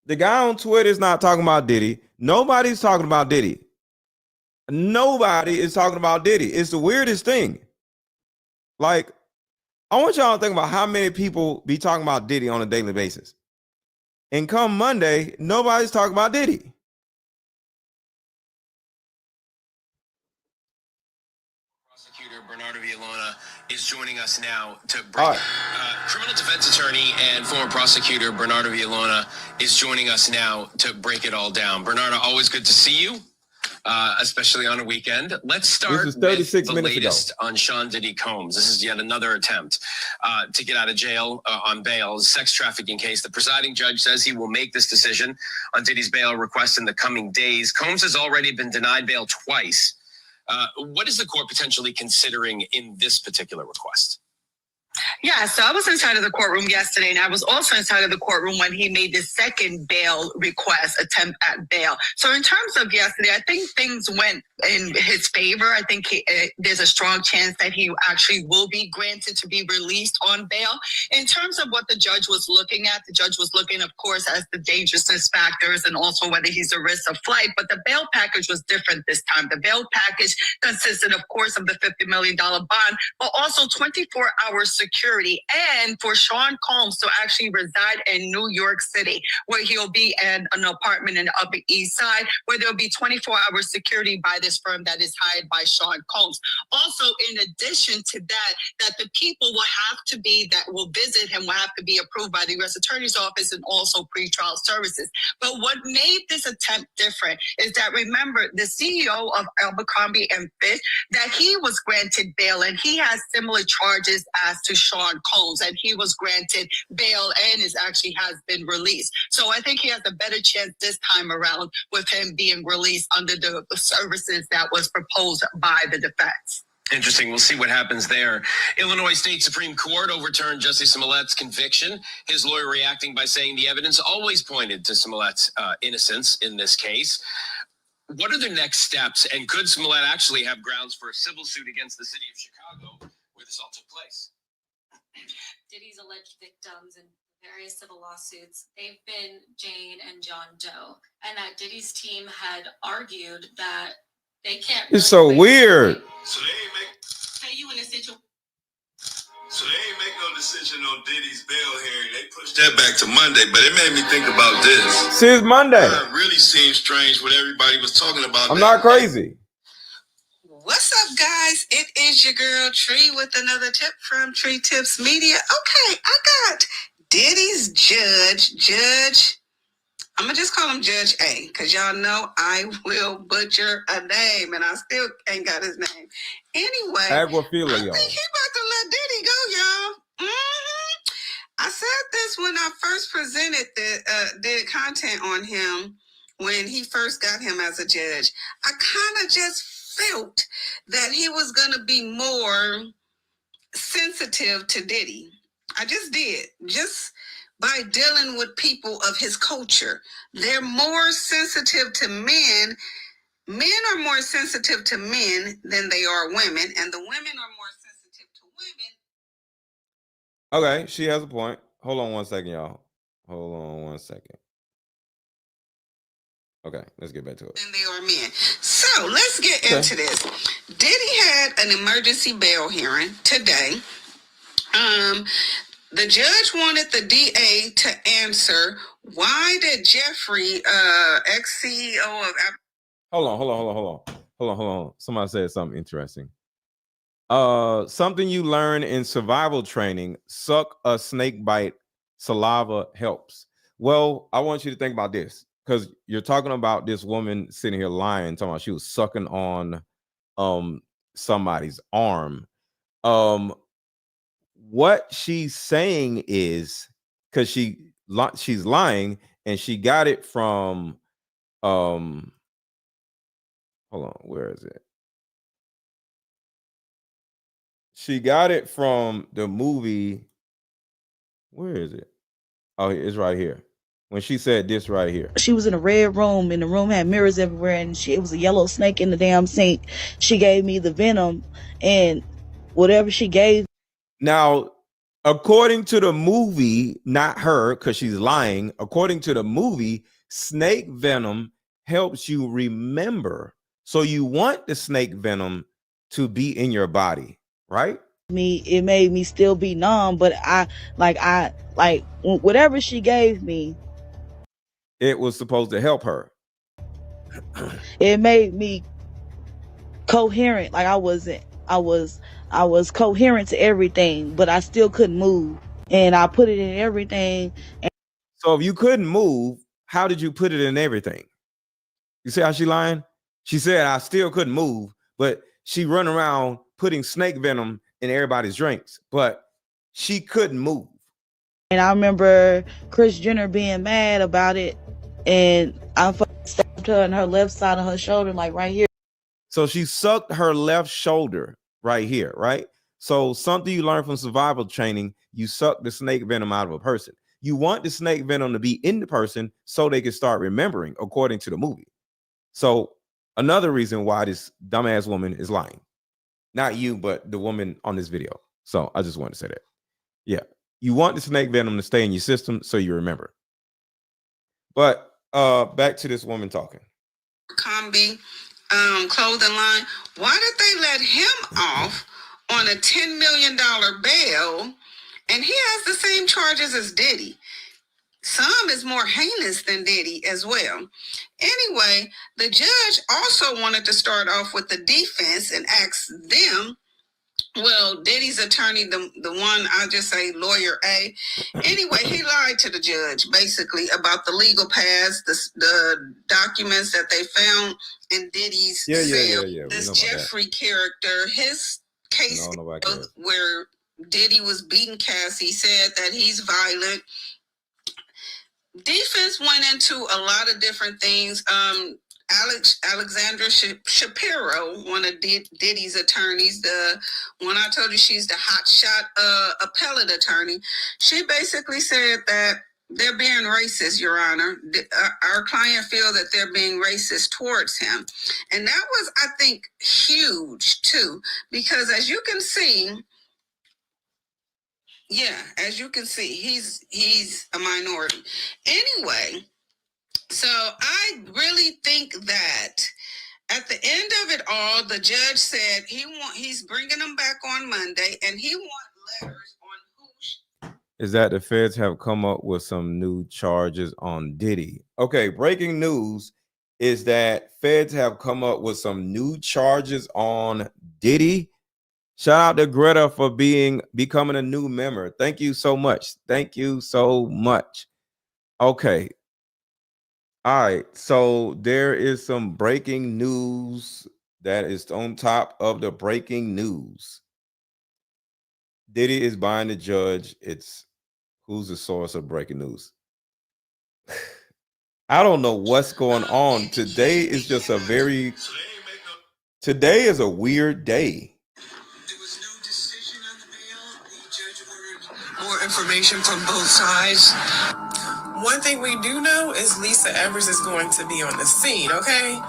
The guy on Twitter is not talking about Diddy. Nobody's talking about Diddy. Nobody is talking about Diddy. It's the weirdest thing. Like, I want y'all to think about how many people be talking about Diddy on a daily basis. And come Monday, nobody's talking about Diddy. Prosecutor Bernardo Villalona is joining us now to break. Criminal defense attorney and former prosecutor Bernardo Villalona is joining us now to break it all down. Bernardo, always good to see you, especially on a weekend. Let's start This is 36 with the minutes latest ago. on Sean Diddy Combs. This is yet another attempt to get out of jail on bail. Sex trafficking case. The presiding judge says he will make this decision on Diddy's bail request in the coming days. Combs has already been denied bail twice. What is the court potentially considering in this particular request? Yeah, so I was inside of the courtroom yesterday, and I was also inside of the courtroom when he made the second bail request, attempt at bail. So in terms of yesterday, I think things went in his favor. I think there's a strong chance that he actually will be granted to be released on bail. In terms of what the judge was looking at, the judge was looking, of course, as the dangerousness factors and also whether he's a risk of flight. But the bail package was different this time. The bail package consisted, of course, of the $50 million bond, but also 24-hour security, and for Sean Combs to actually reside in New York City, where he'll be in an apartment in the Upper East Side, where there'll be 24-hour security by this firm that is hired by Sean Combs. Also, in addition to that the people will have to be, that will visit him, will have to be approved by the U.S. Attorney's Office and also pretrial services. But what made this attempt different is that, remember, the CEO of Abercrombie and Fitch, that he was granted bail, and he has similar charges as to Sean Combs, and he was granted bail and has been released. So I think he has a better chance this time around with him being released under the services that was proposed by the defense. Interesting. We'll see what happens there. Illinois State Supreme Court overturned Justice Smollett's conviction. His lawyer reacting by saying the evidence always pointed to Smollett's innocence in this case. What are the next steps, and could Smollett actually have grounds for a civil suit against the city of Chicago, where this all took place? Diddy's alleged victims in various civil lawsuits, they've been Jane and John Doe, and that Diddy's team had argued that they can't. It's so weird. So they ain't make no decision on Diddy's bail hearing. They pushed that back to Monday, but it made me think about this. Since Monday. It really seems strange what everybody was talking about. I'm not crazy. What's up, guys? It is your girl Tree with another tip from Tree Tips Media. Okay, I got Diddy's judge. I'm gonna just call him Judge A, because y'all know I will butcher a name, and I still ain't got his name. Anyway, I think he about to let Diddy go, y'all. I said this when I first presented did content on him when he first got him as a judge. I kind of just felt that he was gonna be more sensitive to Diddy. I just did. Just by dealing with people of his culture. They're more sensitive to men. Men are more sensitive to men than they are women, and the women are more sensitive to women. Okay, she has a point. Hold on one second, y'all. Hold on one second. Okay, let's get back to it. Than they are men. So let's get into this. Diddy had an emergency bail hearing today. The judge wanted the DA to answer why did Jeffrey, ex-CEO of Hold on. Somebody said something interesting. Something you learn in survival training: suck a snake bite, saliva helps. Well, I want you to think about this, because you're talking about this woman sitting here lying, talking about she was sucking on somebody's arm. what she's saying is, because she's lying, and she got it from hold on, where is it? She got it from the movie. Where is it? Oh, it's right here. When she said this right here. She was in a red room, and the room had mirrors everywhere, and it was a yellow snake in the damn sink. She gave me the venom, and whatever she gave. Now, according to the movie, not her, because she's lying. According to the movie, snake venom helps you remember. So you want the snake venom to be in your body, right? It made me still be numb, but I whatever she gave me, it was supposed to help her. It made me coherent. Like I was coherent to everything, but I still couldn't move. And I put it in everything. So if you couldn't move, how did you put it in everything? You see how she lying? She said, I still couldn't move, but she run around putting snake venom in everybody's drinks, but she couldn't move. And I remember Kris Jenner being mad about it, and I stabbed her in her left side of her shoulder, like right here. So she sucked her left shoulder right here, right? So something you learn from survival training, you suck the snake venom out of a person. You want the snake venom to be in the person so they can start remembering, according to the movie. So another reason why this dumbass woman is lying. Not you, but the woman on this video. So I just wanted to say that. Yeah. You want the snake venom to stay in your system so you remember. But back to this woman talking. Combi clothing line. Why did they let him off on a $10 million bail? And he has the same charges as Diddy. Some is more heinous than Diddy as well. Anyway, the judge also wanted to start off with the defense and ask them, well, Diddy's attorney, the one, I'll just say lawyer A. Anyway, he lied to the judge basically about the legal paths, the documents that they found in Diddy's cell. This Jeffrey character, his case where Diddy was beating Cassie, said that he's violent. Defense went into a lot of different things. Alexandra Shapiro, one of Diddy's attorneys, the one I told you she's the hotshot appellate attorney, she basically said that they're being racist, Your Honor. Our client feels that they're being racist towards him. And that was, I think, huge, too, because as you can see, he's a minority. Anyway, so I really think that at the end of it all, the judge said he's bringing them back on Monday, and he wants letters on who. Is that the feds have come up with some new charges on Diddy? Okay, breaking news is that feds have come up with some new charges on Diddy. Shout out to Greta for becoming a new member. Thank you so much. Thank you so much. Okay. All right. So there is some breaking news that is on top of the breaking news. Diddy is buying the judge. Who's the source of breaking news? I don't know what's going on. Today is just today is a weird day. More information from both sides. One thing we do know is Lisa Evers is going to be on the scene, okay?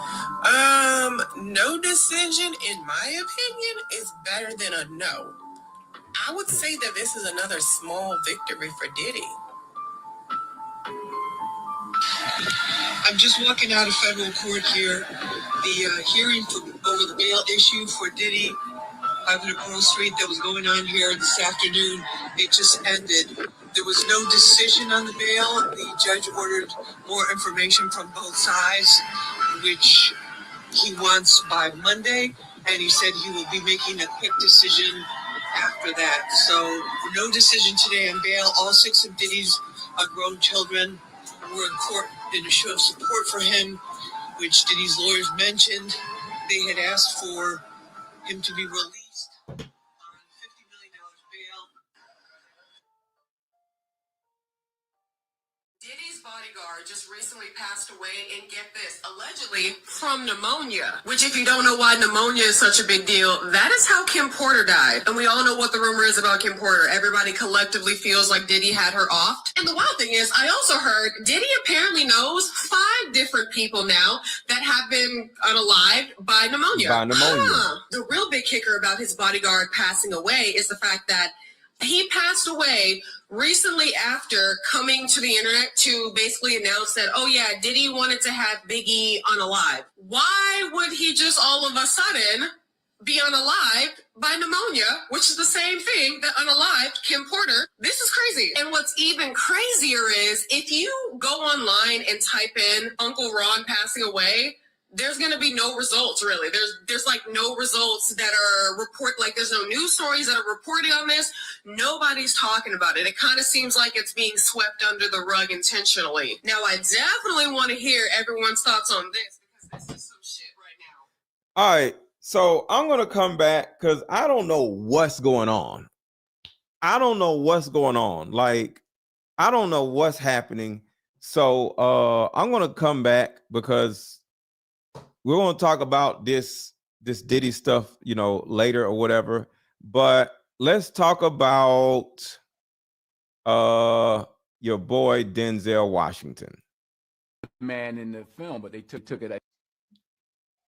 No decision, in my opinion, is better than a no. I would say that this is another small victory for Diddy. I'm just walking out of federal court here. The hearing over the bail issue for Diddy, 500 Pearl Street, that was going on here this afternoon, it just ended. There was no decision on the bail. The judge ordered more information from both sides, which he wants by Monday, and he said he will be making a quick decision after that. So no decision today on bail. All 6 of Diddy's grown children were in court in a show of support for him, which Diddy's lawyers mentioned. They had asked for him to be released on $50 million bail. bodyguard just recently passed away, and get this, allegedly from pneumonia, which if you don't know why pneumonia is such a big deal, that is how Kim Porter died. And we all know what the rumor is about Kim Porter. Everybody collectively feels like Diddy had her offed. And the wild thing is, I also heard Diddy apparently knows 5 different people now that have been unalived by pneumonia. The real big kicker about his bodyguard passing away is the fact that he passed away recently after coming to the internet to basically announce that, oh yeah, Diddy wanted to have Biggie unalive. Why would he just all of a sudden be unalived by pneumonia, which is the same thing that unalived Kim Porter? This is crazy. And what's even crazier is if you go online and type in Uncle Ron passing away, there's going to be no results, really. There's like no results that are there's no news stories that are reporting on this. Nobody's talking about it. It kind of seems like it's being swept under the rug intentionally. Now, I definitely want to hear everyone's thoughts on this, because this is some shit right now. All right. So I'm going to come back because I don't know what's going on. I don't know what's going on. Like, I don't know what's happening. So I'm going to come back because we're going to talk about this Diddy stuff, later or whatever. But let's talk about your boy Denzel Washington. Man in the film, but they took it.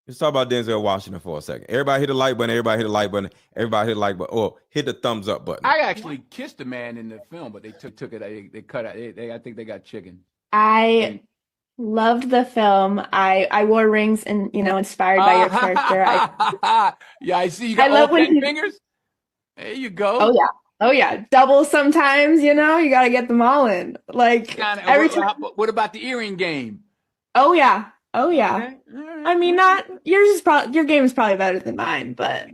Let's talk about Denzel Washington for a second. Everybody hit the like button. Everybody hit the like button. Everybody hit the like button. Or hit the thumbs up button. I actually kissed a man in the film, but they took it. They cut out. I think they got chicken. I loved the film. I wore rings and inspired by your character. Yeah, I see you got I love all when 10 fingers. There you go. Oh yeah. Double sometimes. You got to get them all in. Like every time. What about the earring game? Oh yeah. Okay. I mean, not yours is probably your game is probably better than mine, but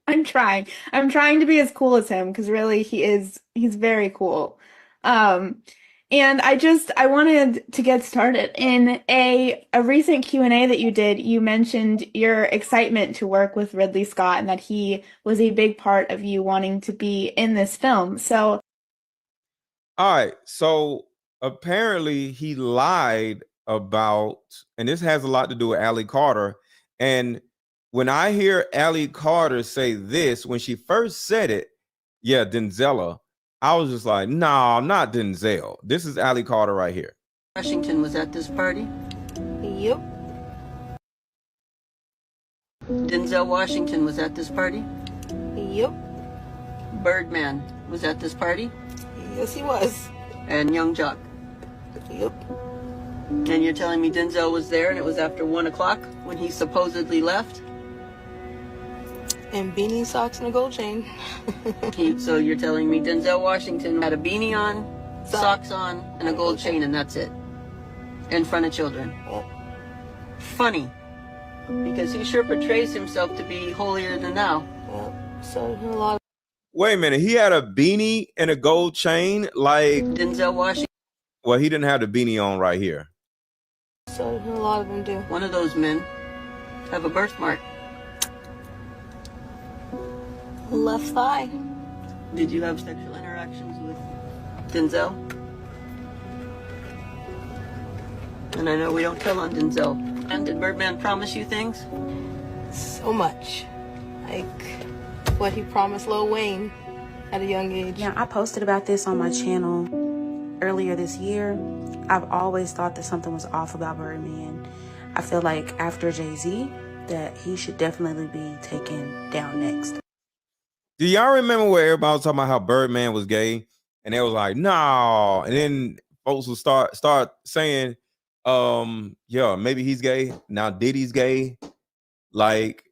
I'm trying. I'm trying to be as cool as him because really he's very cool. And I wanted to get started. In a recent Q&A that you did, you mentioned your excitement to work with Ridley Scott and that he was a big part of you wanting to be in this film. So, all right. So apparently he lied about, and this has a lot to do with Allie Carter. And when I hear Allie Carter say this, when she first said it, yeah, Denzella, I was just like, no, not Denzel. This is Allie Carter right here. Washington was at this party? Yep. Denzel Washington was at this party? Yep. Birdman was at this party? Yes, he was. And Young Jock? Yep. And you're telling me Denzel was there and it was after 1 o'clock when he supposedly left? And beanie, socks, and a gold chain. So you're telling me Denzel Washington had a beanie on, socks on, and a gold chain, and that's it? In front of children? Funny. Because he sure portrays himself to be holier than thou. So a lot of... Wait a minute. He had a beanie and a gold chain? Like Denzel Washington? Well, he didn't have the beanie on right here. So a lot of them do. One of those men have a birthmark. Left thigh. Did you have sexual interactions with Denzel? And I know we don't tell on Denzel. And did Birdman promise you things? So much. Like what he promised Lil Wayne at a young age. Yeah, I posted about this on my channel earlier this year. I've always thought that something was off about Birdman. I feel like after Jay-Z, that he should definitely be taken down next. Do y'all remember where everybody was talking about how Birdman was gay? And they was like, no. And then folks would start saying, yeah, maybe he's gay. Now Diddy's gay. Like,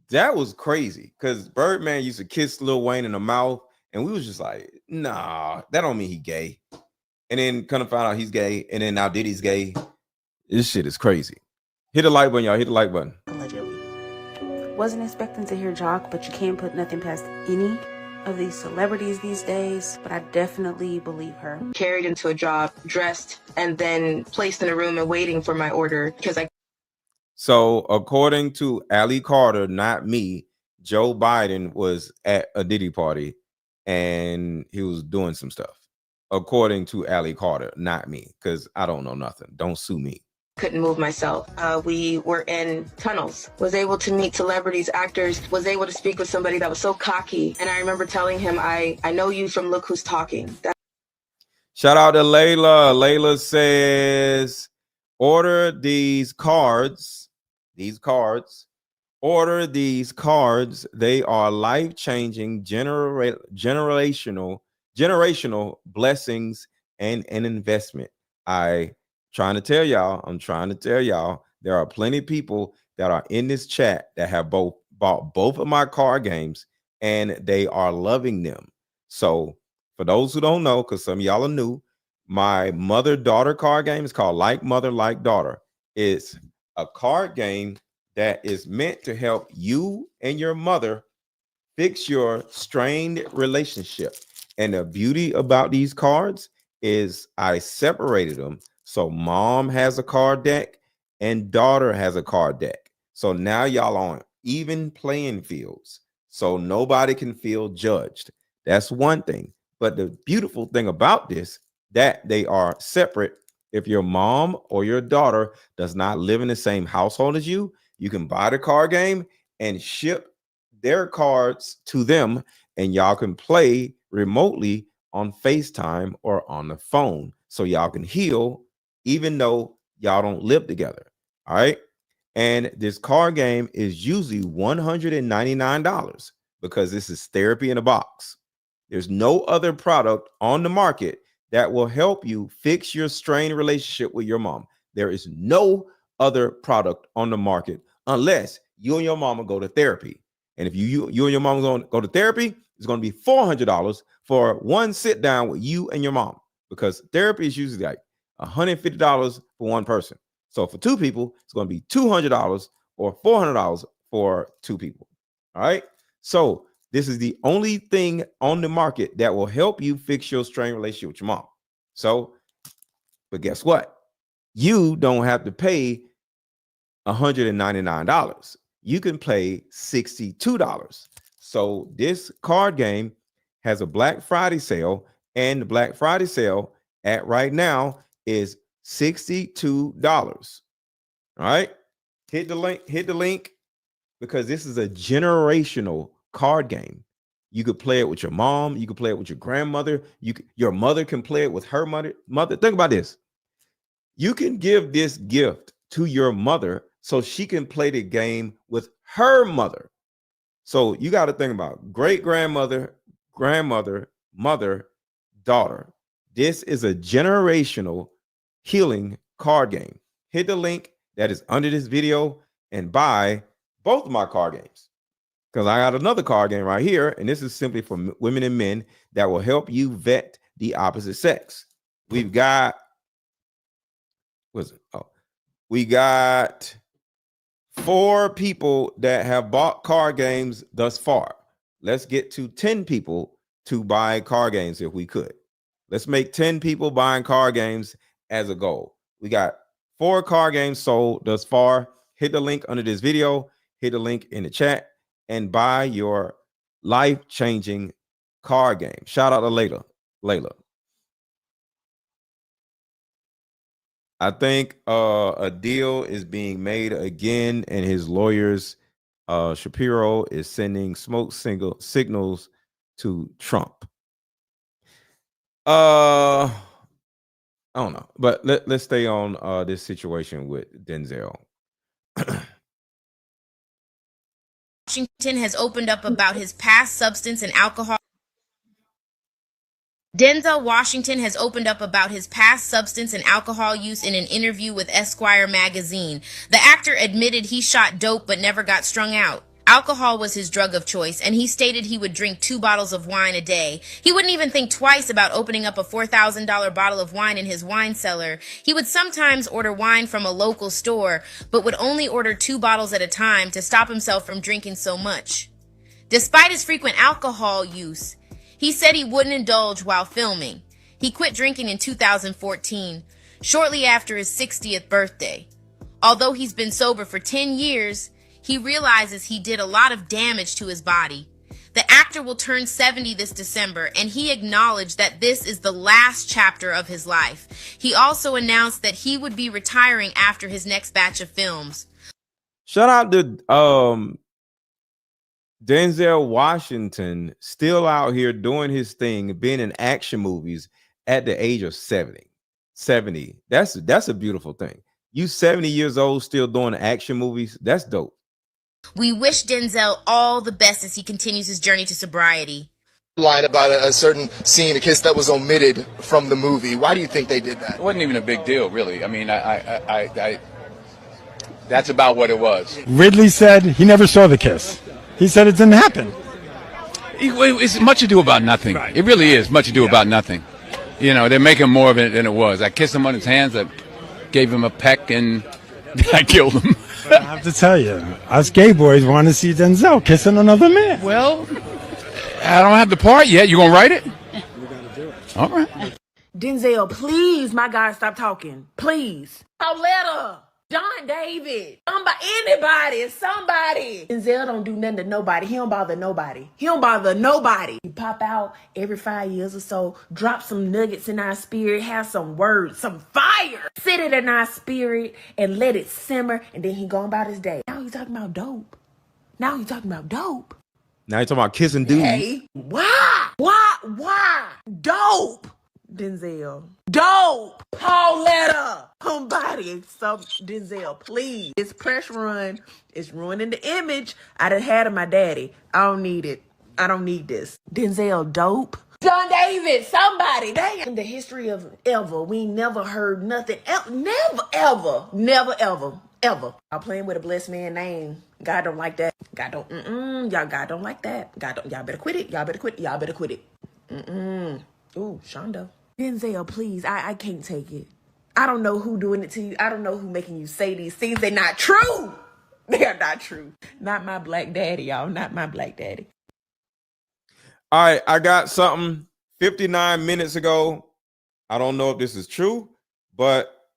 that was crazy. Because Birdman used to kiss Lil Wayne in the mouth. And we was just like, nah, that don't mean he gay. And then kind of found out he's gay. And then now Diddy's gay. This shit is crazy. Hit the like button, y'all. Hit the like button. Allegedly. Wasn't expecting to hear Jock, but you can't put nothing past any of these celebrities these days. But I definitely believe her. Carried into a job, dressed, and then placed in a room and waiting for my order because I... So according to Allie Carter, not me, Joe Biden was at a Diddy party and he was doing some stuff. according to Allie Carter, not me, because I don't know nothing. Don't sue me. Couldn't move myself. We were in tunnels, was able to meet celebrities, actors, was able to speak with somebody that was so cocky. And I remember telling him, I know you from Look Who's Talking. Shout out to Layla. Layla says, order these cards. Order these cards. They are life-changing, generational blessings and an investment. I'm trying to tell y'all, there are plenty of people that are in this chat that have bought both of my card games and they are loving them. So for those who don't know, because some of y'all are new, my mother-daughter card game is called Like Mother, Like Daughter. It's a card game that is meant to help you and your mother fix your strained relationship. And the beauty about these cards is I separated them. So mom has a card deck and daughter has a card deck. So now y'all on even playing fields. So nobody can feel judged. That's one thing. But the beautiful thing about this, that they are separate. If your mom or your daughter does not live in the same household as you, you can buy the card game and ship their cards to them, and y'all can play remotely on FaceTime or on the phone. So y'all can heal even though y'all don't live together. All right. And this card game is usually $199 because this is therapy in a box. There's no other product on the market that will help you fix your strained relationship with your mom. There is no other product on the market unless you and your mama go to therapy. And if you and your mom going to go to therapy, it's going to be $400 for one sit down with you and your mom, because therapy is usually like $150 for one person. So for two people, it's going to be $200 or $400 for two people. All right. So this is the only thing on the market that will help you fix your strained relationship with your mom. So, but guess what? You don't have to pay $199. You can pay $62. So this card game has a Black Friday sale, and the Black Friday sale at right now is $62. All right. Hit the link because this is a generational card game. You could play it with your mom. You could play it with your grandmother. Your mother can play it with her mother. Think about this. You can give this gift to your mother so she can play the game with her mother. So you got to think about great grandmother, grandmother, mother, daughter. This is a generational healing card game. Hit the link that is under this video and buy both of my card games, because I got another card game right here, and this is simply for women and men that will help you vet the opposite sex. We've got, we got 4 people that have bought card games thus far. Let's get to 10 people to buy card games if we could. Let's make 10 people buying card games as a goal. We got 4 card games sold thus far. Hit the link under this video. Hit the link in the chat and buy your life-changing card game. Shout out to Layla. I think a deal is being made again, and his lawyers, Shapiro, is sending smoke signals to Trump. I don't know, but let's stay on this situation with Denzel. Washington has opened up about his past substance and alcohol. Denzel Washington has opened up about his past substance and alcohol use in an interview with Esquire magazine. The actor admitted he shot dope but never got strung out. Alcohol was his drug of choice, and he stated he would drink 2 bottles of wine a day. He wouldn't even think twice about opening up a $4,000 bottle of wine in his wine cellar. He would sometimes order wine from a local store, but would only order 2 bottles at a time to stop himself from drinking so much. Despite his frequent alcohol use, he said he wouldn't indulge while filming. He quit drinking in 2014, shortly after his 60th birthday. Although he's been sober for 10 years, he realizes he did a lot of damage to his body. The actor will turn 70 this December, and he acknowledged that this is the last chapter of his life. He also announced that he would be retiring after his next batch of films. Shout out to Denzel Washington, still out here doing his thing, being in action movies at the age of 70. That's a beautiful thing. You 70 years old still doing action movies. That's dope. We wish Denzel all the best as he continues his journey to sobriety. Lied about a certain scene, a kiss that was omitted from the movie. Why do you think they did that? It wasn't even a big deal, really. I mean, I that's about what it was. Ridley said he never saw the kiss. He said it didn't happen. It's much ado about nothing. Right. It really is much ado about nothing. You know, they're making more of it than it was. I kissed him on his hands. I gave him a peck, and I killed him. I have to tell you, us gay boys want to see Denzel kissing another man. Well, I don't have the part yet. You gonna write it? We gotta do it. All right. Denzel, please, my guy, stop talking. Please. Pauletta, John David, anybody, somebody. Denzel don't do nothing to nobody. He don't bother nobody. He don't bother nobody. He pop out every 5 years or so, drop some nuggets in our spirit, have some words, some fire. Sit it in our spirit and let it simmer, and then he go about his day. Now he's talking about dope. Now you're talking about kissing dudes. Hey, why? Dope. Denzel. Dope. Pauletta. Somebody. Denzel, please. This press run is ruining the image I done had of my daddy. I don't need it. I don't need this. Denzel, dope. John David, somebody. Damn. In the history of ever, we never heard nothing else. Never, ever. I'm playing with a blessed man name. God don't like that. God don't, God don't like that. Y'all better quit it. Y'all better quit it. Ooh, Shondo. Denzel, please, I can't take it. I don't know who doing it to you. I don't know who making you say these things. They're not true. They are not true. Not my black daddy, y'all. Not my black daddy. All right, I got something 59 minutes ago. I don't know if this is true, but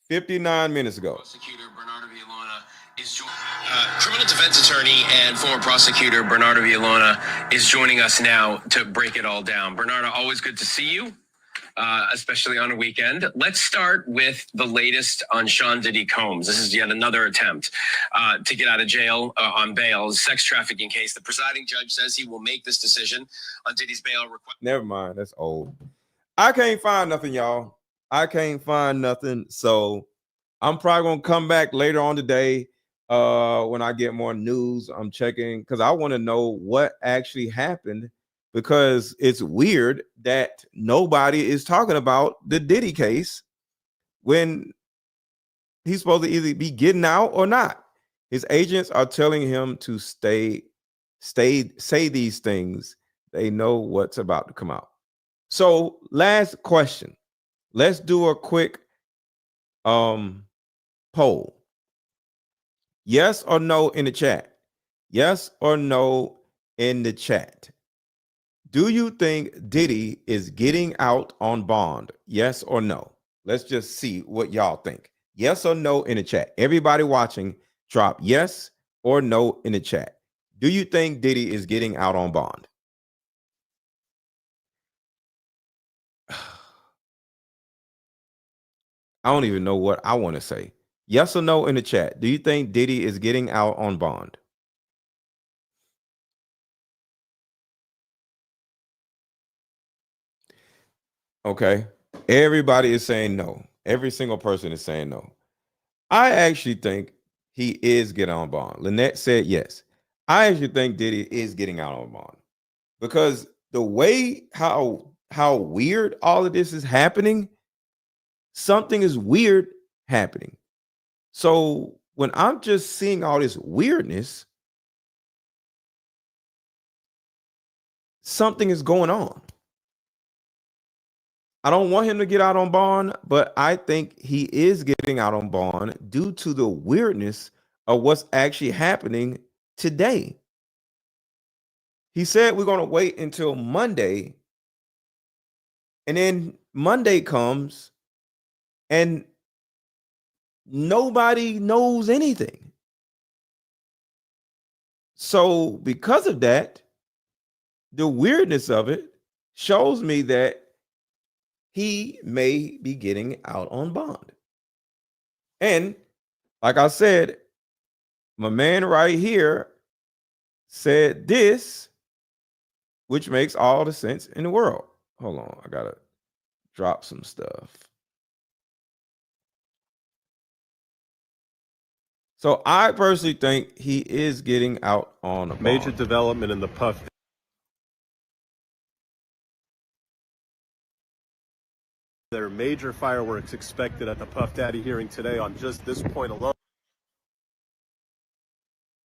59 minutes ago. Criminal defense attorney and former prosecutor Bernardo Villalona is joining us now to break it all down. Bernardo, always good to see you, especially on a weekend. Let's start with the latest on Sean Diddy Combs. This is yet another attempt to get out of jail on bail, sex trafficking case. The presiding judge says he will make this decision on Diddy's bail request. Never mind, that's old. I can't find nothing, y'all. I can't find nothing. So I'm probably gonna come back later on today. When I get more news, I'm checking because I want to know what actually happened, because it's weird that nobody is talking about the Diddy case when he's supposed to either be getting out or not. His agents are telling him to say these things. They know what's about to come out. So last question. Let's do a quick poll. Yes or no in the chat. Yes or no in the chat. Do you think Diddy is getting out on bond? Yes or no? Let's just see what y'all think. Yes or no in the chat. Everybody watching, drop yes or no in the chat. Do you think Diddy is getting out on bond? I don't even know what I want to say. Yes or no in the chat. Do you think Diddy is getting out on bond? Okay. Everybody is saying no. Every single person is saying no. I actually think he is getting on bond. Lynette said yes. I actually think Diddy is getting out on bond because the way how weird all of this is happening, something is weird happening. So when I'm just seeing all this weirdness, something is going on. I don't want him to get out on bond, but I think he is getting out on bond due to the weirdness of what's actually happening today. He said we're going to wait until Monday, and then Monday comes and nobody knows anything. So because of that, the weirdness of it shows me that he may be getting out on bond. And like I said, my man right here said this, which makes all the sense in the world. Hold on, I gotta drop some stuff. So I personally think he is getting out on a bond. Major development in the Puff. There are major fireworks expected at the Puff Daddy hearing today on just this point alone.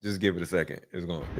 Just give it a second.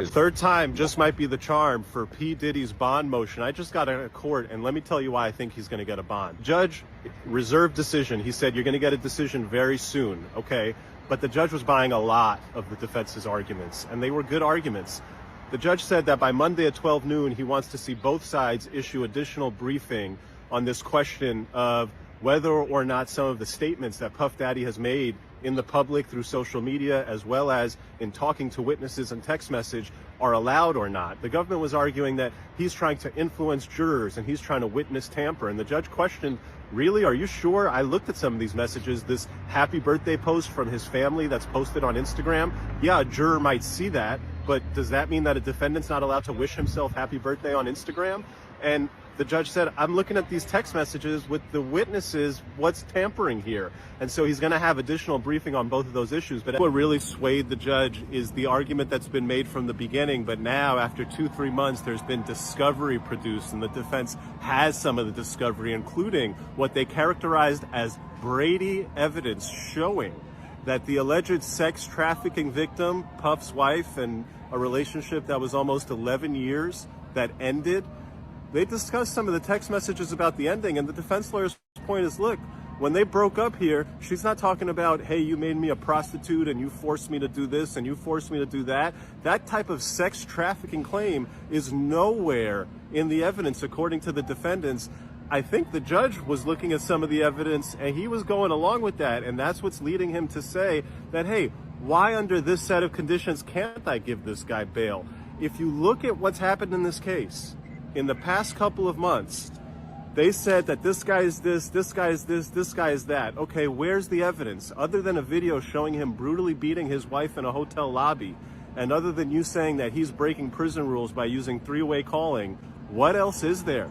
Third time just might be the charm for P. Diddy's bond motion. I just got out of court, and let me tell you why I think he's going to get a bond. Judge, reserved decision. He said you're going to get a decision very soon, okay? But the judge was buying a lot of the defense's arguments, and they were good arguments. The judge said that by Monday at 12 noon, he wants to see both sides issue additional briefing on this question of whether or not some of the statements that Puff Daddy has made in the public through social media, as well as in talking to witnesses and text message, are allowed or not. The government was arguing that he's trying to influence jurors and he's trying to witness tamper. And the judge questioned, really, are you sure? I looked at some of these messages, this happy birthday post from his family that's posted on Instagram. Yeah, a juror might see that, but does that mean that a defendant's not allowed to wish himself happy birthday on Instagram? And the judge said, I'm looking at these text messages with the witnesses. What's tampering here? And so he's going to have additional briefing on both of those issues. But what really swayed the judge is the argument that's been made from the beginning. But now, after 2-3 months, there's been discovery produced, and the defense has some of the discovery, including what they characterized as Brady evidence showing that the alleged sex trafficking victim, Puff's wife, and a relationship that was almost 11 years that ended. They discussed some of the text messages about the ending, and the defense lawyer's point is, look, when they broke up here, she's not talking about, hey, you made me a prostitute and you forced me to do this and you forced me to do that. That type of sex trafficking claim is nowhere in the evidence, according to the defendants. I think the judge was looking at some of the evidence and he was going along with that, and that's what's leading him to say that, hey, why under this set of conditions can't I give this guy bail? If you look at what's happened in this case, in the past couple of months, they said that this guy is this guy is this guy is that. Okay, where's the evidence? Other than a video showing him brutally beating his wife in a hotel lobby, and other than you saying that he's breaking prison rules by using three-way calling, what else is there?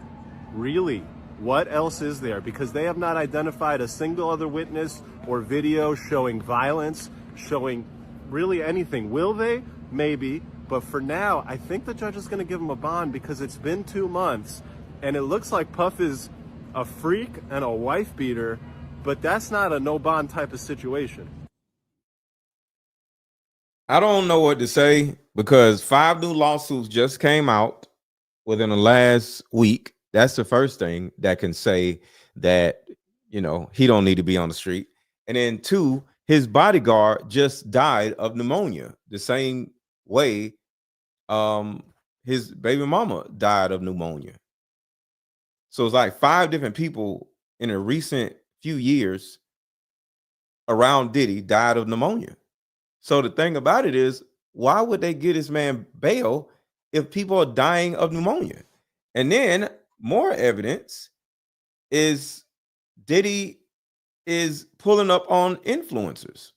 Really, what else is there? Because they have not identified a single other witness or video showing violence, showing really anything. Will they? Maybe. But for now, I think the judge is going to give him a bond because it's been 2 months and it looks like Puff is a freak and a wife beater, but that's not a no bond type of situation. I don't know what to say because 5 new lawsuits just came out within the last week. That's the first thing that can say that, you know, he don't need to be on the street. And then 2, his bodyguard just died of pneumonia the same way his baby mama died of pneumonia. So it's like 5 different people in a recent few years around Diddy died of pneumonia. So the thing about it is, why would they give this man bail if people are dying of pneumonia? And then more evidence is Diddy is pulling up on influencers.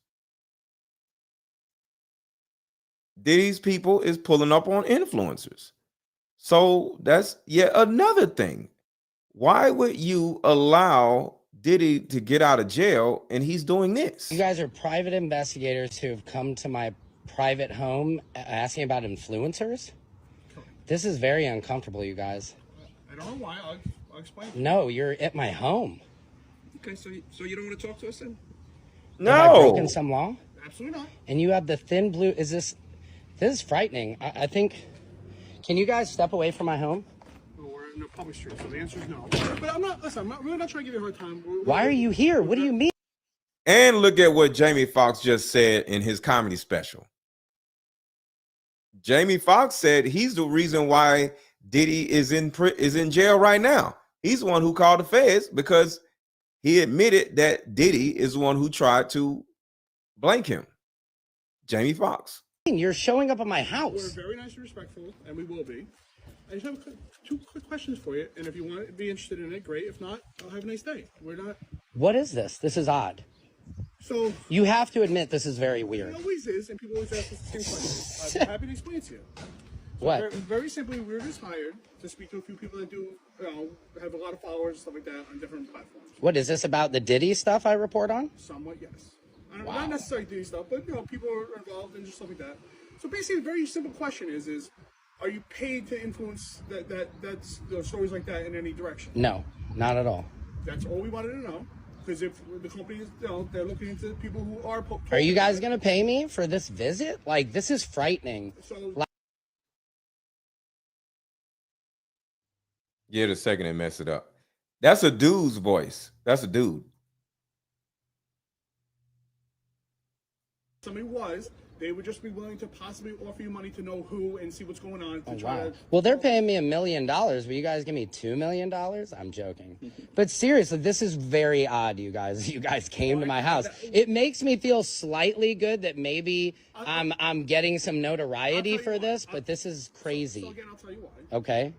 Diddy's people is pulling up on influencers. So that's yet another thing. Why would you allow Diddy to get out of jail and he's doing this? You guys are private investigators who have come to my private home asking about influencers? This is very uncomfortable, you guys. I don't know why. I'll explain. No, you're at my home. Okay, so you don't want to talk to us then? No. Have I broken some law? Absolutely not. And you have the thin blue. This is frightening. I think. Can you guys step away from my home? No, we're in a public street, so the answer is no. But I'm really not trying to give you a hard time. Why are you here? What do you mean? And look at what Jamie Foxx just said in his comedy special. Jamie Foxx said he's the reason why Diddy is in jail right now. He's the one who called the feds because he admitted that Diddy is the one who tried to blank him. Jamie Foxx. You're showing up at my house. We're very nice and respectful, and we will be. I just have two quick questions for you, and if you want to be interested in it, great. If not, I'll have a nice day. We're not. What is this? This is odd. So you have to admit this is very It weird. always is, and people always ask us the same questions. I'm happy to explain it to you. So What? very simply, we were just hired to speak to a few people that do, have a lot of followers, stuff like that, on different platforms. What is this about the Diddy stuff I report on? Somewhat, yes. Not necessarily Diddy stuff, but people are involved and just stuff like that. So basically, a very simple question is are you paid to influence that's stories like that in any direction? No, not at all. That's all we wanted to know. Because if the company is, they're looking into people who are. Are you guys gonna pay me for this visit? Like, this is frightening. Give it a second and mess it up. That's a dude's voice. That's a dude. Somebody they would just be willing to possibly offer you money to know who and see what's going on. Well, they're paying me $1 million. Will you guys give me $2 million? I'm joking. But seriously, this is very odd, you guys. You guys came to my house. It makes me feel slightly good that maybe I'm getting some notoriety for this, but this is crazy. So again, I'll tell you why. Okay.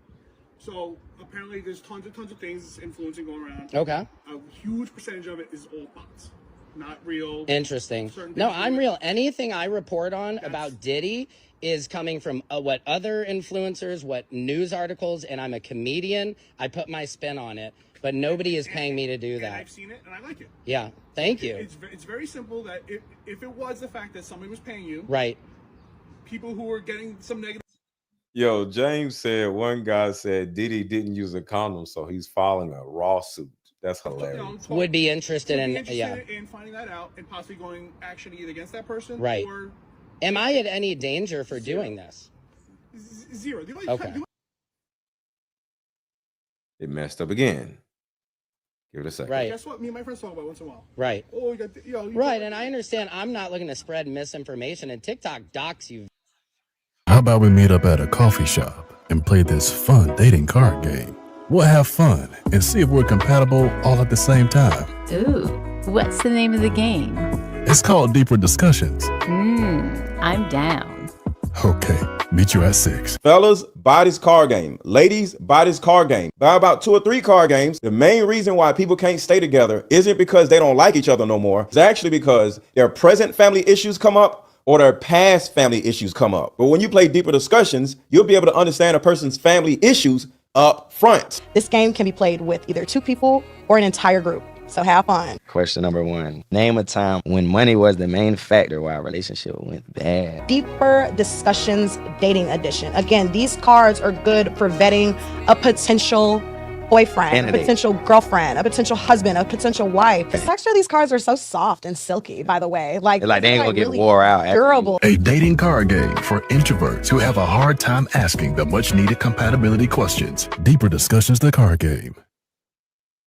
So apparently there's tons of things influencing going around. Okay. A huge percentage of it is all bots. Not real. Interesting. No, I'm real. Anything I report on about Diddy is coming from what other influencers, what news articles, and I'm a comedian. I put my spin on it, but nobody is paying me to do that. I've seen it and I like it. Yeah, thank you. It's very simple that if it was the fact that somebody was paying you, right? People who were getting some negative. Yo, James said one guy said Diddy didn't use a condom, so he's filing a lawsuit. That's hilarious. Would be interested in in finding that out and possibly going action either against that person, right? Or am I at any danger for doing this? Zero. Okay. It messed up again. Give it a second. Right. Guess what? Me and my friends talk about once in a while. Right. Oh, you got right, and I understand. I'm not looking to spread misinformation, and TikTok docks you. How about we meet up at a coffee shop and play this fun dating card game? We'll have fun and see if we're compatible all at the same time. Ooh, what's the name of the game? It's called Deeper Discussions. I'm down. Okay, meet you at 6. Fellas, buy this card game. Ladies, buy this card game. Buy about 2 or 3 card games. The main reason why people can't stay together isn't because they don't like each other no more. It's actually because their present family issues come up or their past family issues come up. But when you play Deeper Discussions, you'll be able to understand a person's family issues up front. This game can be played with either 2 people or an entire group. So have fun. Question number 1. Name a time when money was the main factor why a relationship went bad. Deeper Discussions Dating Edition. Again, these cards are good for vetting a potential boyfriend, a potential girlfriend, a potential husband, a potential wife. The texture of these cards are so soft and silky, by the way. Like they ain't gonna get really wore out. Durable. A dating card game for introverts who have a hard time asking the much needed compatibility questions. Deeper Discussions, the card game.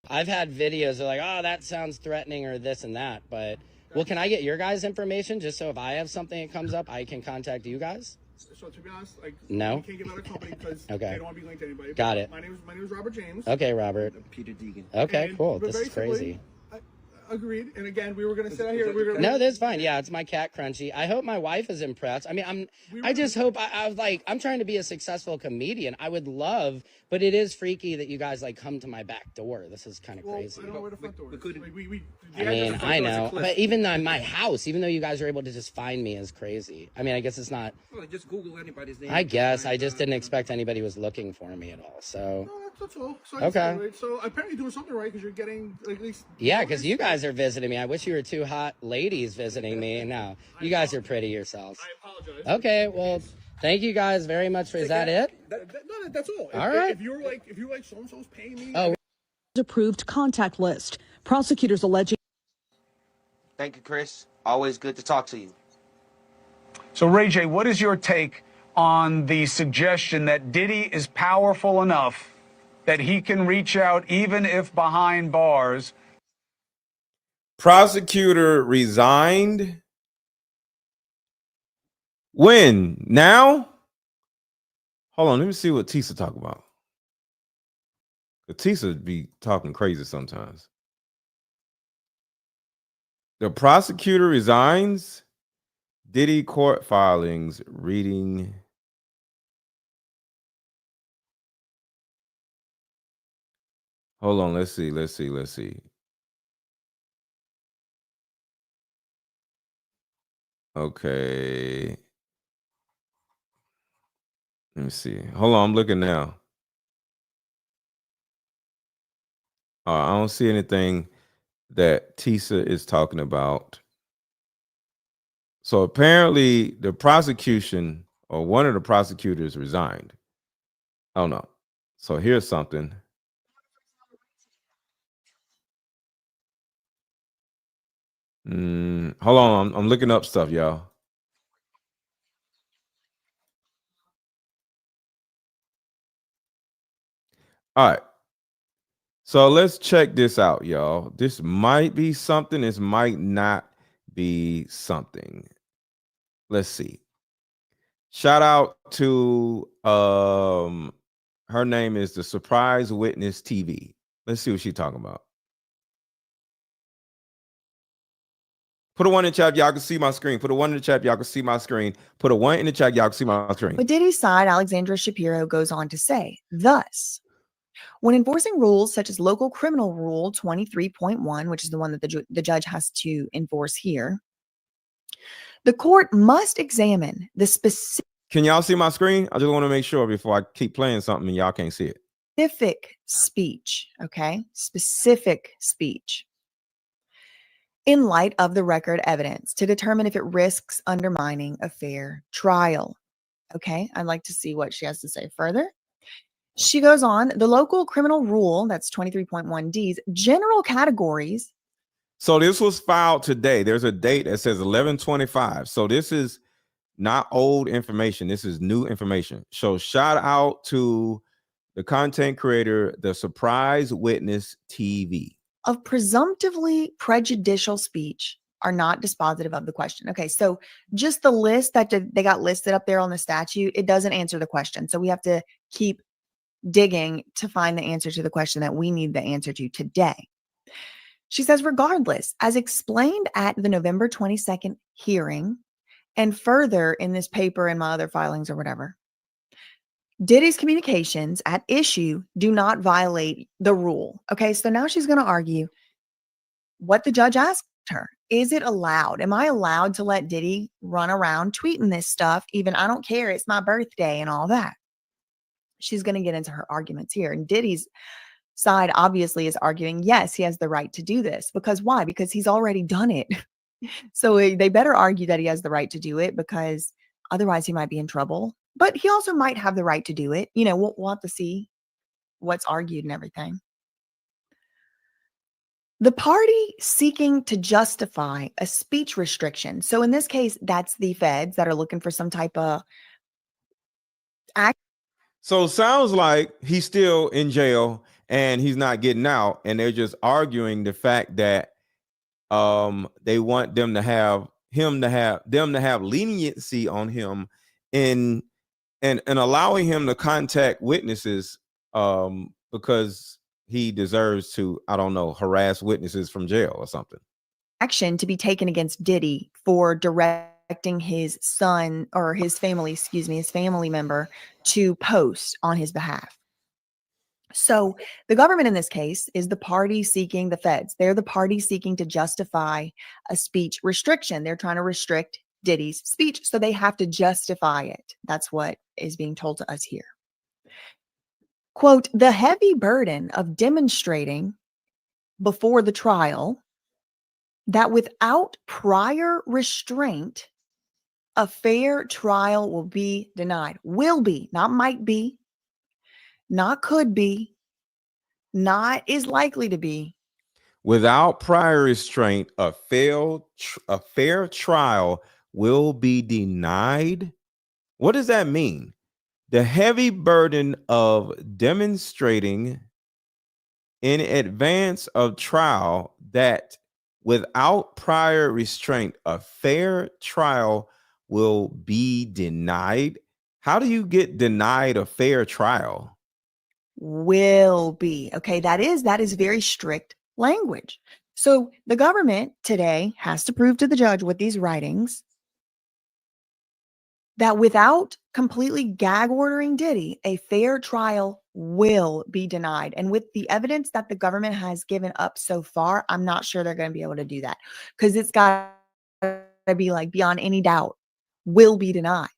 I've had videos of like, oh, that sounds threatening or this and that, but well, can I get your guys' information just so if I have something that comes up, I can contact you guys? So to be honest, no. We can't give out a company because okay. they don't want to be linked to anybody. Got it. My name is Robert James. Okay, Robert. Peter Deegan. Okay, cool. This is crazy. Agreed. And again, we were going to sit out here. No, that's fine. Yeah, it's my cat Crunchy. I hope my wife is impressed. I mean, I just hope I'm trying to be a successful comedian. I would love, but it is freaky that you guys come to my back door. This is kind of crazy. I don't know where the front door is. I mean, I know, but even in my house, even though you guys are able to just find me is crazy. I mean, I guess it's not. Well, just Google anybody's name. I guess I just didn't expect anybody was looking for me at all. So. No, that's all. So okay. So apparently doing something right because you're getting at least. Yeah, because you guys are visiting me. I wish you were 2 hot ladies visiting me. No, you guys are pretty yourselves. I apologize. Okay, well, thank you guys very much. Is that it? No, that's all. All right. If you're like so and so's paying me. Oh. Approved contact list. Prosecutors alleging. Thank you, Chris. Always good to talk to you. So, Ray J, what is your take on the suggestion that Diddy is powerful enough that he can reach out even if behind bars? Prosecutor resigned. When? Now? Hold on, let me see what Tisa talk about. Tisa be talking crazy sometimes. The prosecutor resigns. Diddy court filings reading Hold on. Let's see. Okay. Let me see. Hold on. I'm looking now. I don't see anything that Tisa is talking about. So apparently the prosecution or one of the prosecutors resigned. Oh no. So here's something. Hold on. I'm looking up stuff, y'all. All right. So let's check this out, y'all. This might be something. This might not be something. Let's see. Shout out to her name is the Surprise Witness TV. Let's see what she's talking about. Put a 1 in the chat, y'all can see my screen. Put a 1 in the chat, y'all can see my screen. Put a 1 in the chat, y'all can see my screen. But Diddy's side, Alexandra Shapiro, goes on to say, thus, when enforcing rules such as Local Criminal Rule 23.1, which is the one that the judge has to enforce here, the court must examine the specific. Can y'all see my screen? I just want to make sure before I keep playing something and y'all can't see it. Specific speech, okay? Specific speech. In light of the record evidence to determine if it risks undermining a fair trial. Okay, I'd like to see what she has to say further. She goes on, the local criminal rule, that's 23.1D's general categories. So this was filed today. There's a date that says 11/25. So this is not old information. This is new information. So shout out to the content creator, the Surprise Witness TV. Of presumptively prejudicial speech are not dispositive of the question. Okay, so just the list that they got listed up there on the statute, it doesn't answer the question. So we have to keep digging to find the answer to the question that we need the answer to today. She says, regardless, as explained at the November 22nd hearing, and further in this paper and my other filings or whatever, Diddy's communications at issue do not violate the rule. Okay, so now she's going to argue what the judge asked her. Is it allowed? Am I allowed to let Diddy run around tweeting this stuff? Even I don't care. It's my birthday and all that. She's going to get into her arguments here. And Diddy's side obviously is arguing, yes, he has the right to do this. Because why? Because he's already done it. So they better argue that he has the right to do it because otherwise he might be in trouble. But he also might have the right to do it. You know, we'll have to see what's argued and everything. The party seeking to justify a speech restriction. So in this case, that's the feds that are looking for some type of act. So it sounds like he's still in jail and he's not getting out. And they're just arguing the fact that they want them to have leniency on him in and allowing him to contact witnesses because he deserves to, I don't know, harass witnesses from jail or something. Action to be taken against Diddy for directing his son or his family member to post on his behalf. So the government in this case is the party seeking the feds. They're the party seeking to justify a speech restriction. They're trying to restrict Diddy's speech, so they have to justify it. That's what is being told to us here. Quote, the heavy burden of demonstrating before the trial that without prior restraint, a fair trial will be denied. Will be, not might be, not could be, not is likely to be. Without prior restraint, a fair trial will be denied. What does that mean? The heavy burden of demonstrating in advance of trial that without prior restraint, a fair trial will be denied. How do you get denied a fair trial? Will be. Okay, that is very strict language. So the government today has to prove to the judge with these writings that without completely gag ordering Diddy, a fair trial will be denied. And with the evidence that the government has given up so far, I'm not sure they're going to be able to do that, because it's got to be like beyond any doubt will be denied.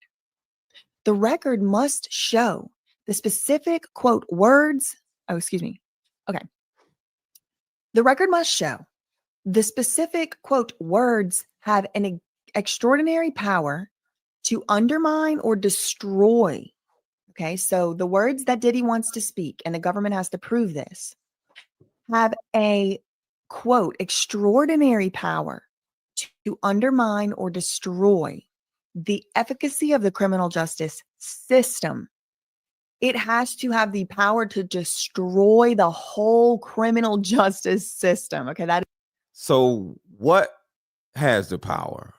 The record must show the specific quote words. Oh, excuse me. Okay. The record must show the specific quote words have an extraordinary power to undermine or destroy. Okay, so the words that Diddy wants to speak, and the government has to prove this, have a quote extraordinary power to undermine or destroy the efficacy of the criminal justice system. It has to have the power to destroy the whole criminal justice system. Okay, that. So what has the power?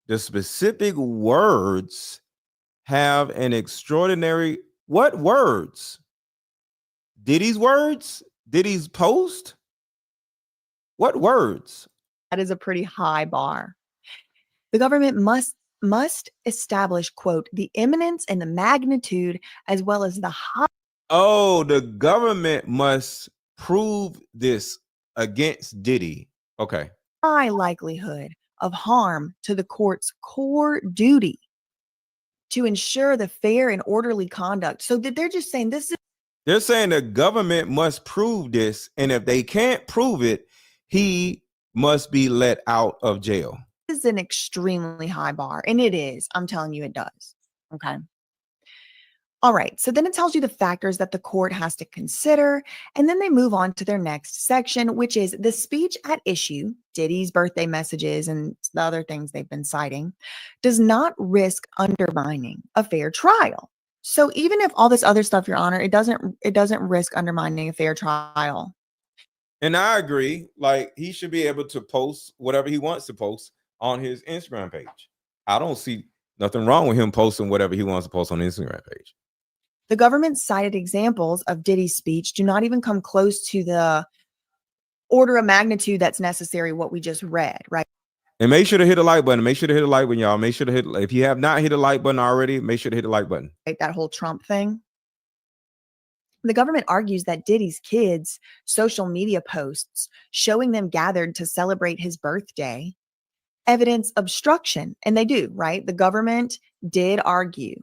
The specific words have an extraordinary, what words? Diddy's words? Diddy's post? What words? That is a pretty high bar. The government must establish, quote, the imminence and the magnitude, as well as the high. Oh, the government must prove this against Diddy. Okay. High likelihood of harm to the court's core duty to ensure the fair and orderly conduct. So that they're just saying this is. They're saying the government must prove this, and if they can't prove it, he must be let out of jail. This is an extremely high bar, and it is. I'm telling you, it does. Okay. All right. So then it tells you the factors that the court has to consider, and then they move on to their next section, which is the speech at issue, Diddy's birthday messages and the other things they've been citing, does not risk undermining a fair trial. So even if all this other stuff, Your Honor, it doesn't risk undermining a fair trial. And I agree. Like, he should be able to post whatever he wants to post on his Instagram page. I don't see nothing wrong with him posting whatever he wants to post on the Instagram page. The government cited examples of Diddy's speech do not even come close to the order of magnitude that's necessary, what we just read, right? And make sure to hit the like button. Make sure to hit the like button, y'all. Make sure to hit, if you have not hit the like button already, make sure to hit the like button. Right, that whole Trump thing. The government argues that Diddy's kids' social media posts showing them gathered to celebrate his birthday evidence obstruction. And they do, right? The government did argue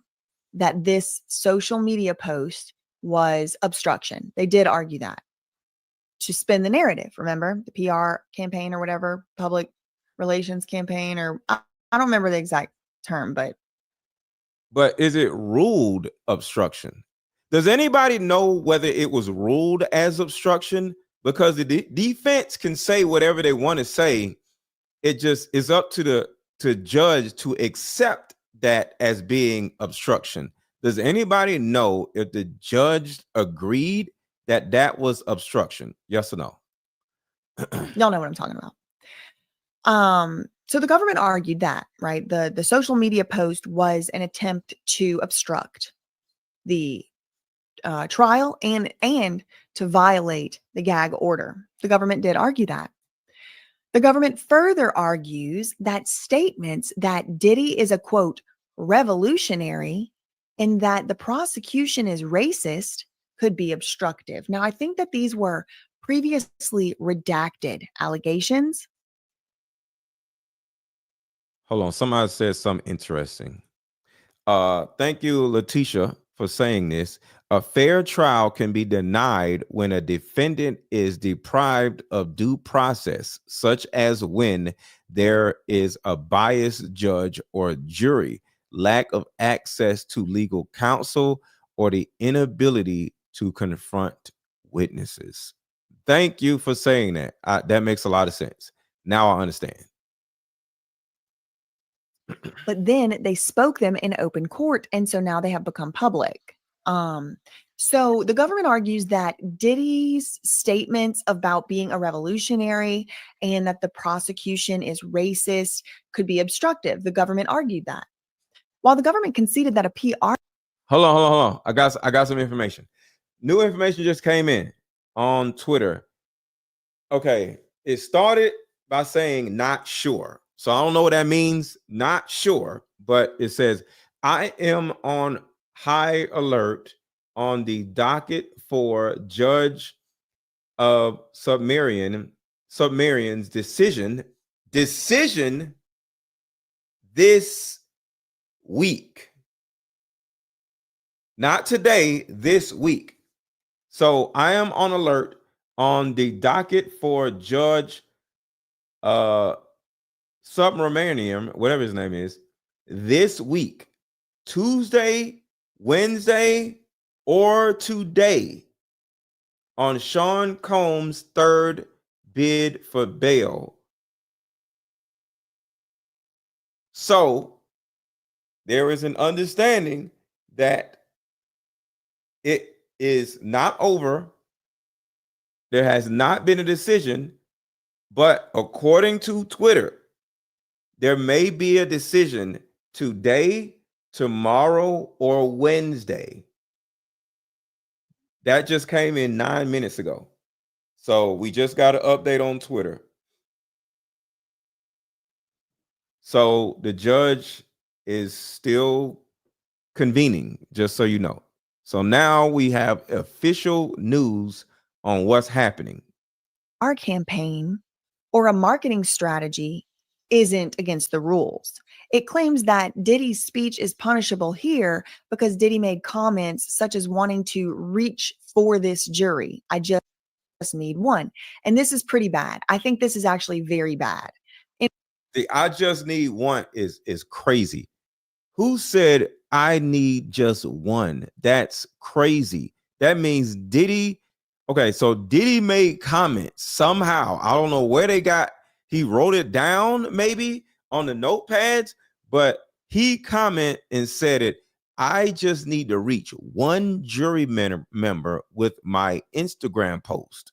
that this social media post was obstruction. They did argue that to spin the narrative. Remember the PR campaign or whatever, public relations campaign, or I don't remember the exact term, but is it ruled obstruction? Does anybody know whether it was ruled as obstruction? Because the defense can say whatever they want to say. It just is up to the judge to accept that as being obstruction. Does anybody know if the judge agreed that that was obstruction? Yes or no? Y'all know what I'm talking about. So the government argued that, right, the social media post was an attempt to obstruct the trial and to violate the gag order. The government did argue that. The government further argues that statements that Diddy is a, quote, revolutionary and that the prosecution is racist could be obstructive. Now, I think that these were previously redacted allegations. Hold on. Somebody said something interesting. Thank you, Letitia, for saying this. A fair trial can be denied when a defendant is deprived of due process, such as when there is a biased judge or jury, lack of access to legal counsel, or the inability to confront witnesses. Thank you for saying that. That makes a lot of sense. Now I understand. But then they spoke them in open court, and so now they have become public. So the government argues that Diddy's statements about being a revolutionary and that the prosecution is racist could be obstructive. The government argued that. While the government conceded that a PR. Hold on. I got some information. New information just came in on Twitter. Okay, it started by saying not sure. So I don't know what that means, not sure, but it says, I am on high alert on the docket for Judge of Submarine's decision this week. Not today, this week. So I am on alert on the docket for Judge Submarinium, whatever his name is, this week, Tuesday, Wednesday, or today, on Sean Combs' third bid for bail. So there is an understanding that it is not over. There has not been a decision, but according to Twitter, there may be a decision today, tomorrow, or Wednesday. That just came in 9 minutes ago. So we just got an update on Twitter. So the judge is still convening, just so you know. So now we have official news on what's happening. Our campaign or a marketing strategy isn't against the rules. It claims that Diddy's speech is punishable here because Diddy made comments such as wanting to reach for this jury. I just need one. And this is pretty bad. I think this is actually very bad. The I just need one is crazy. Who said I need just one? That's crazy. That means Diddy. Okay, so Diddy made comments somehow. I don't know where they got. He wrote it down maybe on the notepads, but he commented and said it. I just need to reach one jury member with my Instagram post.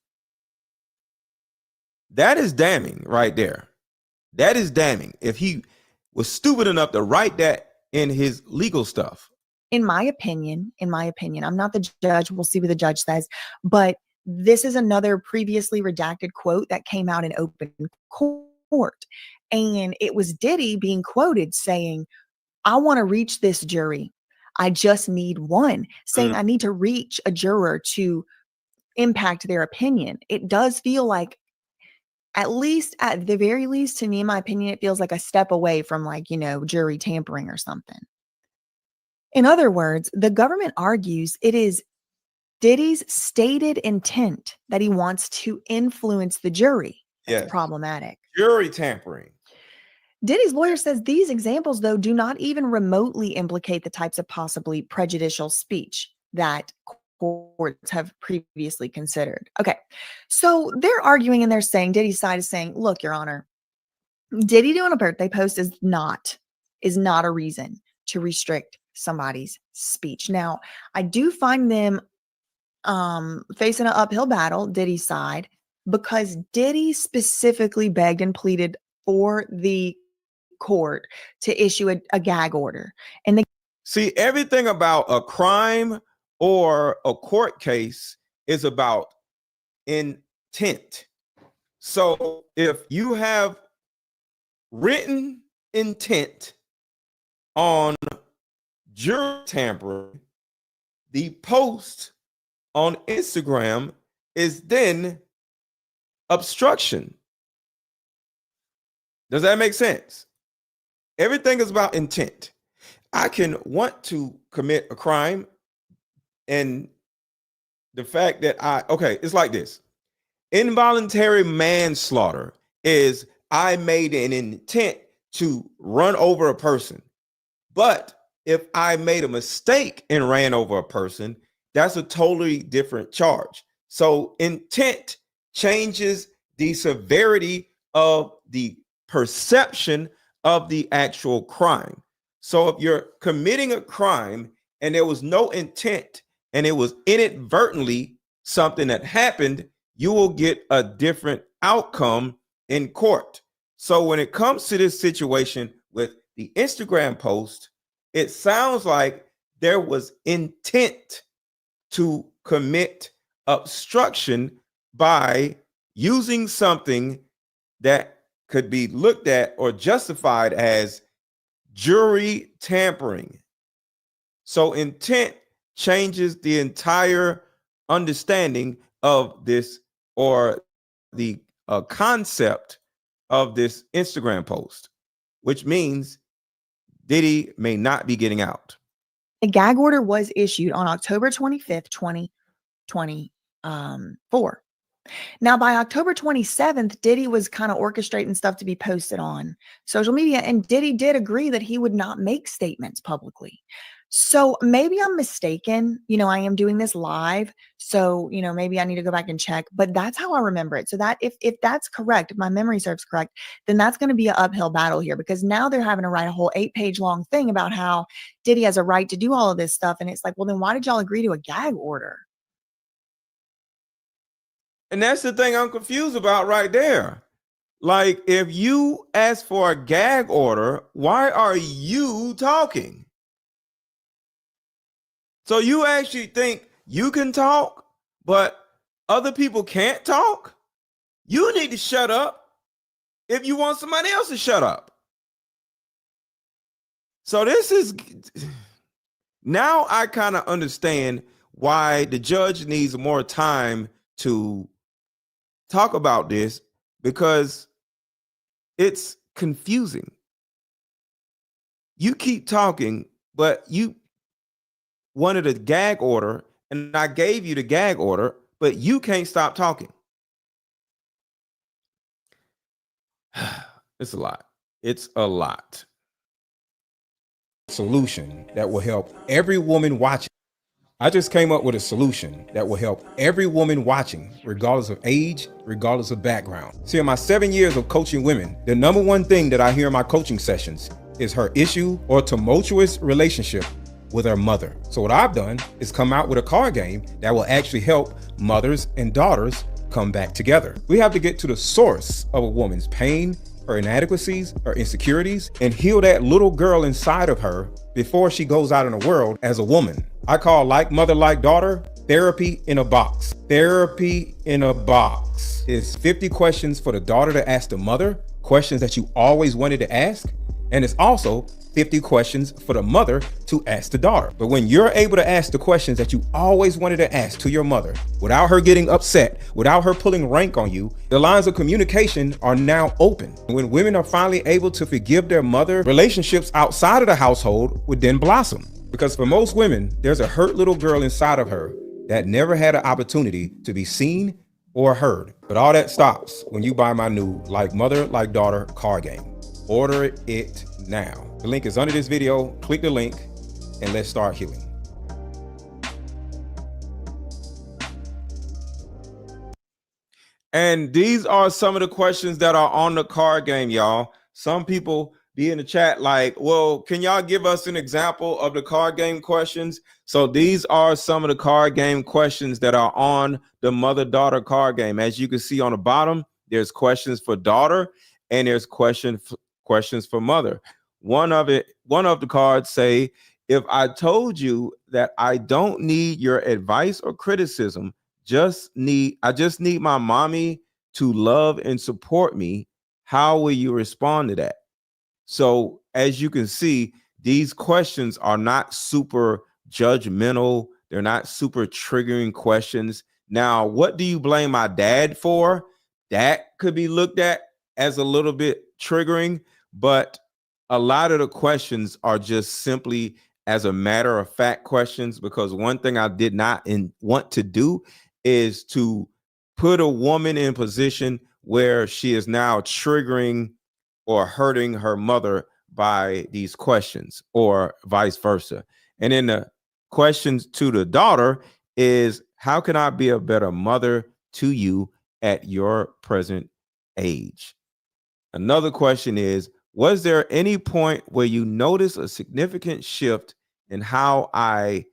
That is damning right there. That is damning. If he was stupid enough to write that in his legal stuff. In my opinion, I'm not the judge. We'll see what the judge says. But this is another previously redacted quote that came out in open court. And it was Diddy being quoted saying, I want to reach this jury. I just need one. Saying I need to reach a juror to impact their opinion. It does feel like, at the very least, to me, in my opinion, it feels like a step away from jury tampering or something. In other words, the government argues it is Diddy's stated intent that he wants to influence the jury. That's problematic. Jury tampering. Diddy's lawyer says these examples, though, do not even remotely implicate the types of possibly prejudicial speech that courts have previously considered. Okay, so they're arguing and they're saying, Diddy's side is saying, look, Your Honor, Diddy doing a birthday post is not a reason to restrict somebody's speech. Now, I do find them facing an uphill battle, Diddy's side, because Diddy specifically begged and pleaded for the court to issue a gag order. And see, everything about a crime or a court case is about intent. So if you have written intent on jury tampering, the post on Instagram is then obstruction. Does that make sense? Everything is about intent. I can want to commit a crime, and the fact that it's like this. Involuntary manslaughter is I made an intent to run over a person. But if I made a mistake and ran over a person, that's a totally different charge. So intent changes the severity of the perception of the actual crime. So if you're committing a crime and there was no intent and it was inadvertently something that happened, you will get a different outcome in court. So when it comes to this situation with the Instagram post, it sounds like there was intent to commit obstruction by using something that could be looked at or justified as jury tampering. So intent changes the entire understanding of this, or the concept of this Instagram post, which means Diddy may not be getting out. A gag order was issued on October 25th, 2024. Now, by October 27th, Diddy was kind of orchestrating stuff to be posted on social media, and Diddy did agree that he would not make statements publicly. So maybe I'm mistaken. I am doing this live, so maybe I need to go back and check. But that's how I remember it. So that if that's correct, if my memory serves correct, then that's going to be an uphill battle here, because now they're having to write a whole 8-page long thing about how Diddy has a right to do all of this stuff, and it's like, well, then why did y'all agree to a gag order? And that's the thing I'm confused about right there. Like, if you ask for a gag order, why are you talking? So you actually think you can talk, but other people can't talk? You need to shut up if you want somebody else to shut up. So this is, now I kind of understand why the judge needs more time to talk about this, because it's confusing. You keep talking, but you wanted a gag order, and I gave you the gag order, but you can't stop talking. It's a lot. It's a lot. Solution that will help every woman watching. I just came up with a solution that will help every woman watching, regardless of age, regardless of background. See, in my 7 years of coaching women, the number one thing that I hear in my coaching sessions is her issue or tumultuous relationship with her mother. So what I've done is come out with a card game that will actually help mothers and daughters come back together. We have to get to the source of a woman's pain, her inadequacies, her insecurities, and heal that little girl inside of her before she goes out in the world as a woman. I call Like Mother, Like Daughter therapy in a box. Therapy in a box is 50 questions for the daughter to ask the mother, questions that you always wanted to ask. And it's also 50 questions for the mother to ask the daughter. But when you're able to ask the questions that you always wanted to ask to your mother without her getting upset, without her pulling rank on you, the lines of communication are now open. When women are finally able to forgive their mother, relationships outside of the household would then blossom. Because for most women, there's a hurt little girl inside of her that never had an opportunity to be seen or heard. But all that stops when you buy my new Like Mother, Like Daughter card game. Order it now. The link is under this video. Click the link and let's start healing. And these are some of the questions that are on the card game, y'all. Some people be in the chat like, well, can y'all give us an example of the card game questions? So these are some of the card game questions that are on the mother-daughter card game. As you can see on the bottom, there's questions for daughter and there's questions for mother. One of the cards say, if I told you that I don't need your advice or criticism, I just need my mommy to love and support me, how will you respond to that? So as you can see, these questions are not super judgmental. They're not super triggering questions. Now, what do you blame my dad for? That could be looked at as a little bit triggering, but a lot of the questions are just simply as a matter of fact questions, because one thing I did not want to do is to put a woman in a position where she is now triggering or hurting her mother by these questions, or vice versa. And then the questions to the daughter is, how can I be a better mother to you at your present age? Another question is, was there any point where you noticed a significant shift in how I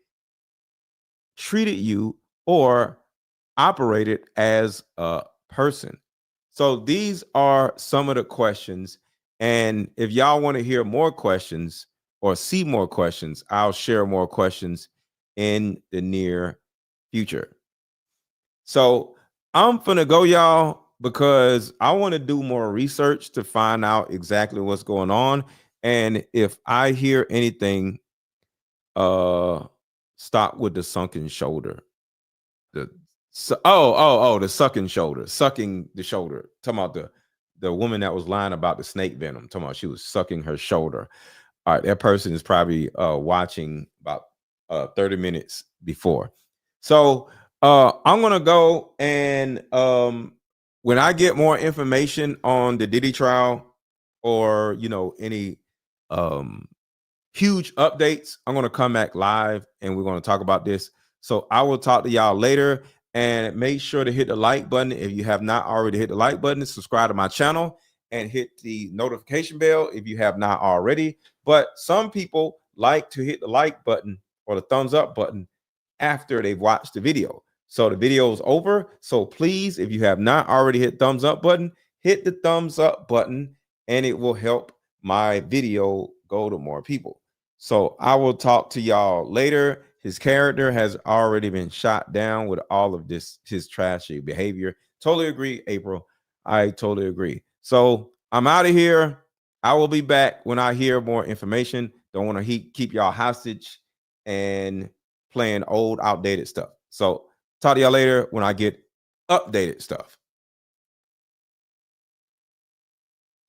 treated you or operated as a person? So these are some of the questions. And if y'all want to hear more questions or see more questions, I'll share more questions in the near future. So I'm gonna go, y'all, because I want to do more research to find out exactly what's going on. And if I hear anything stop with the sunken shoulder. The sucking shoulder, sucking the shoulder. Talking about the woman that was lying about the snake venom. Talking about she was sucking her shoulder. All right, that person is probably watching about 30 minutes before. So I'm gonna go and when I get more information on the Diddy trial or any huge updates, I'm gonna come back live and we're gonna talk about this. So I will talk to y'all later, and make sure to hit the like button if you have not already hit the like button, subscribe to my channel, and hit the notification bell if you have not already. But some people like to hit the like button or the thumbs up button after they've watched the video. So the video is over. So please, if you have not already hit thumbs up button, hit the thumbs up button, and it will help my video go to more people. So I will talk to y'all later. His character has already been shot down with all of this, his trashy behavior. Totally agree, April. I totally agree. So I'm out of here. I will be back when I hear more information. Don't want to keep y'all hostage and playing old, outdated stuff. So talk to y'all later when I get updated stuff.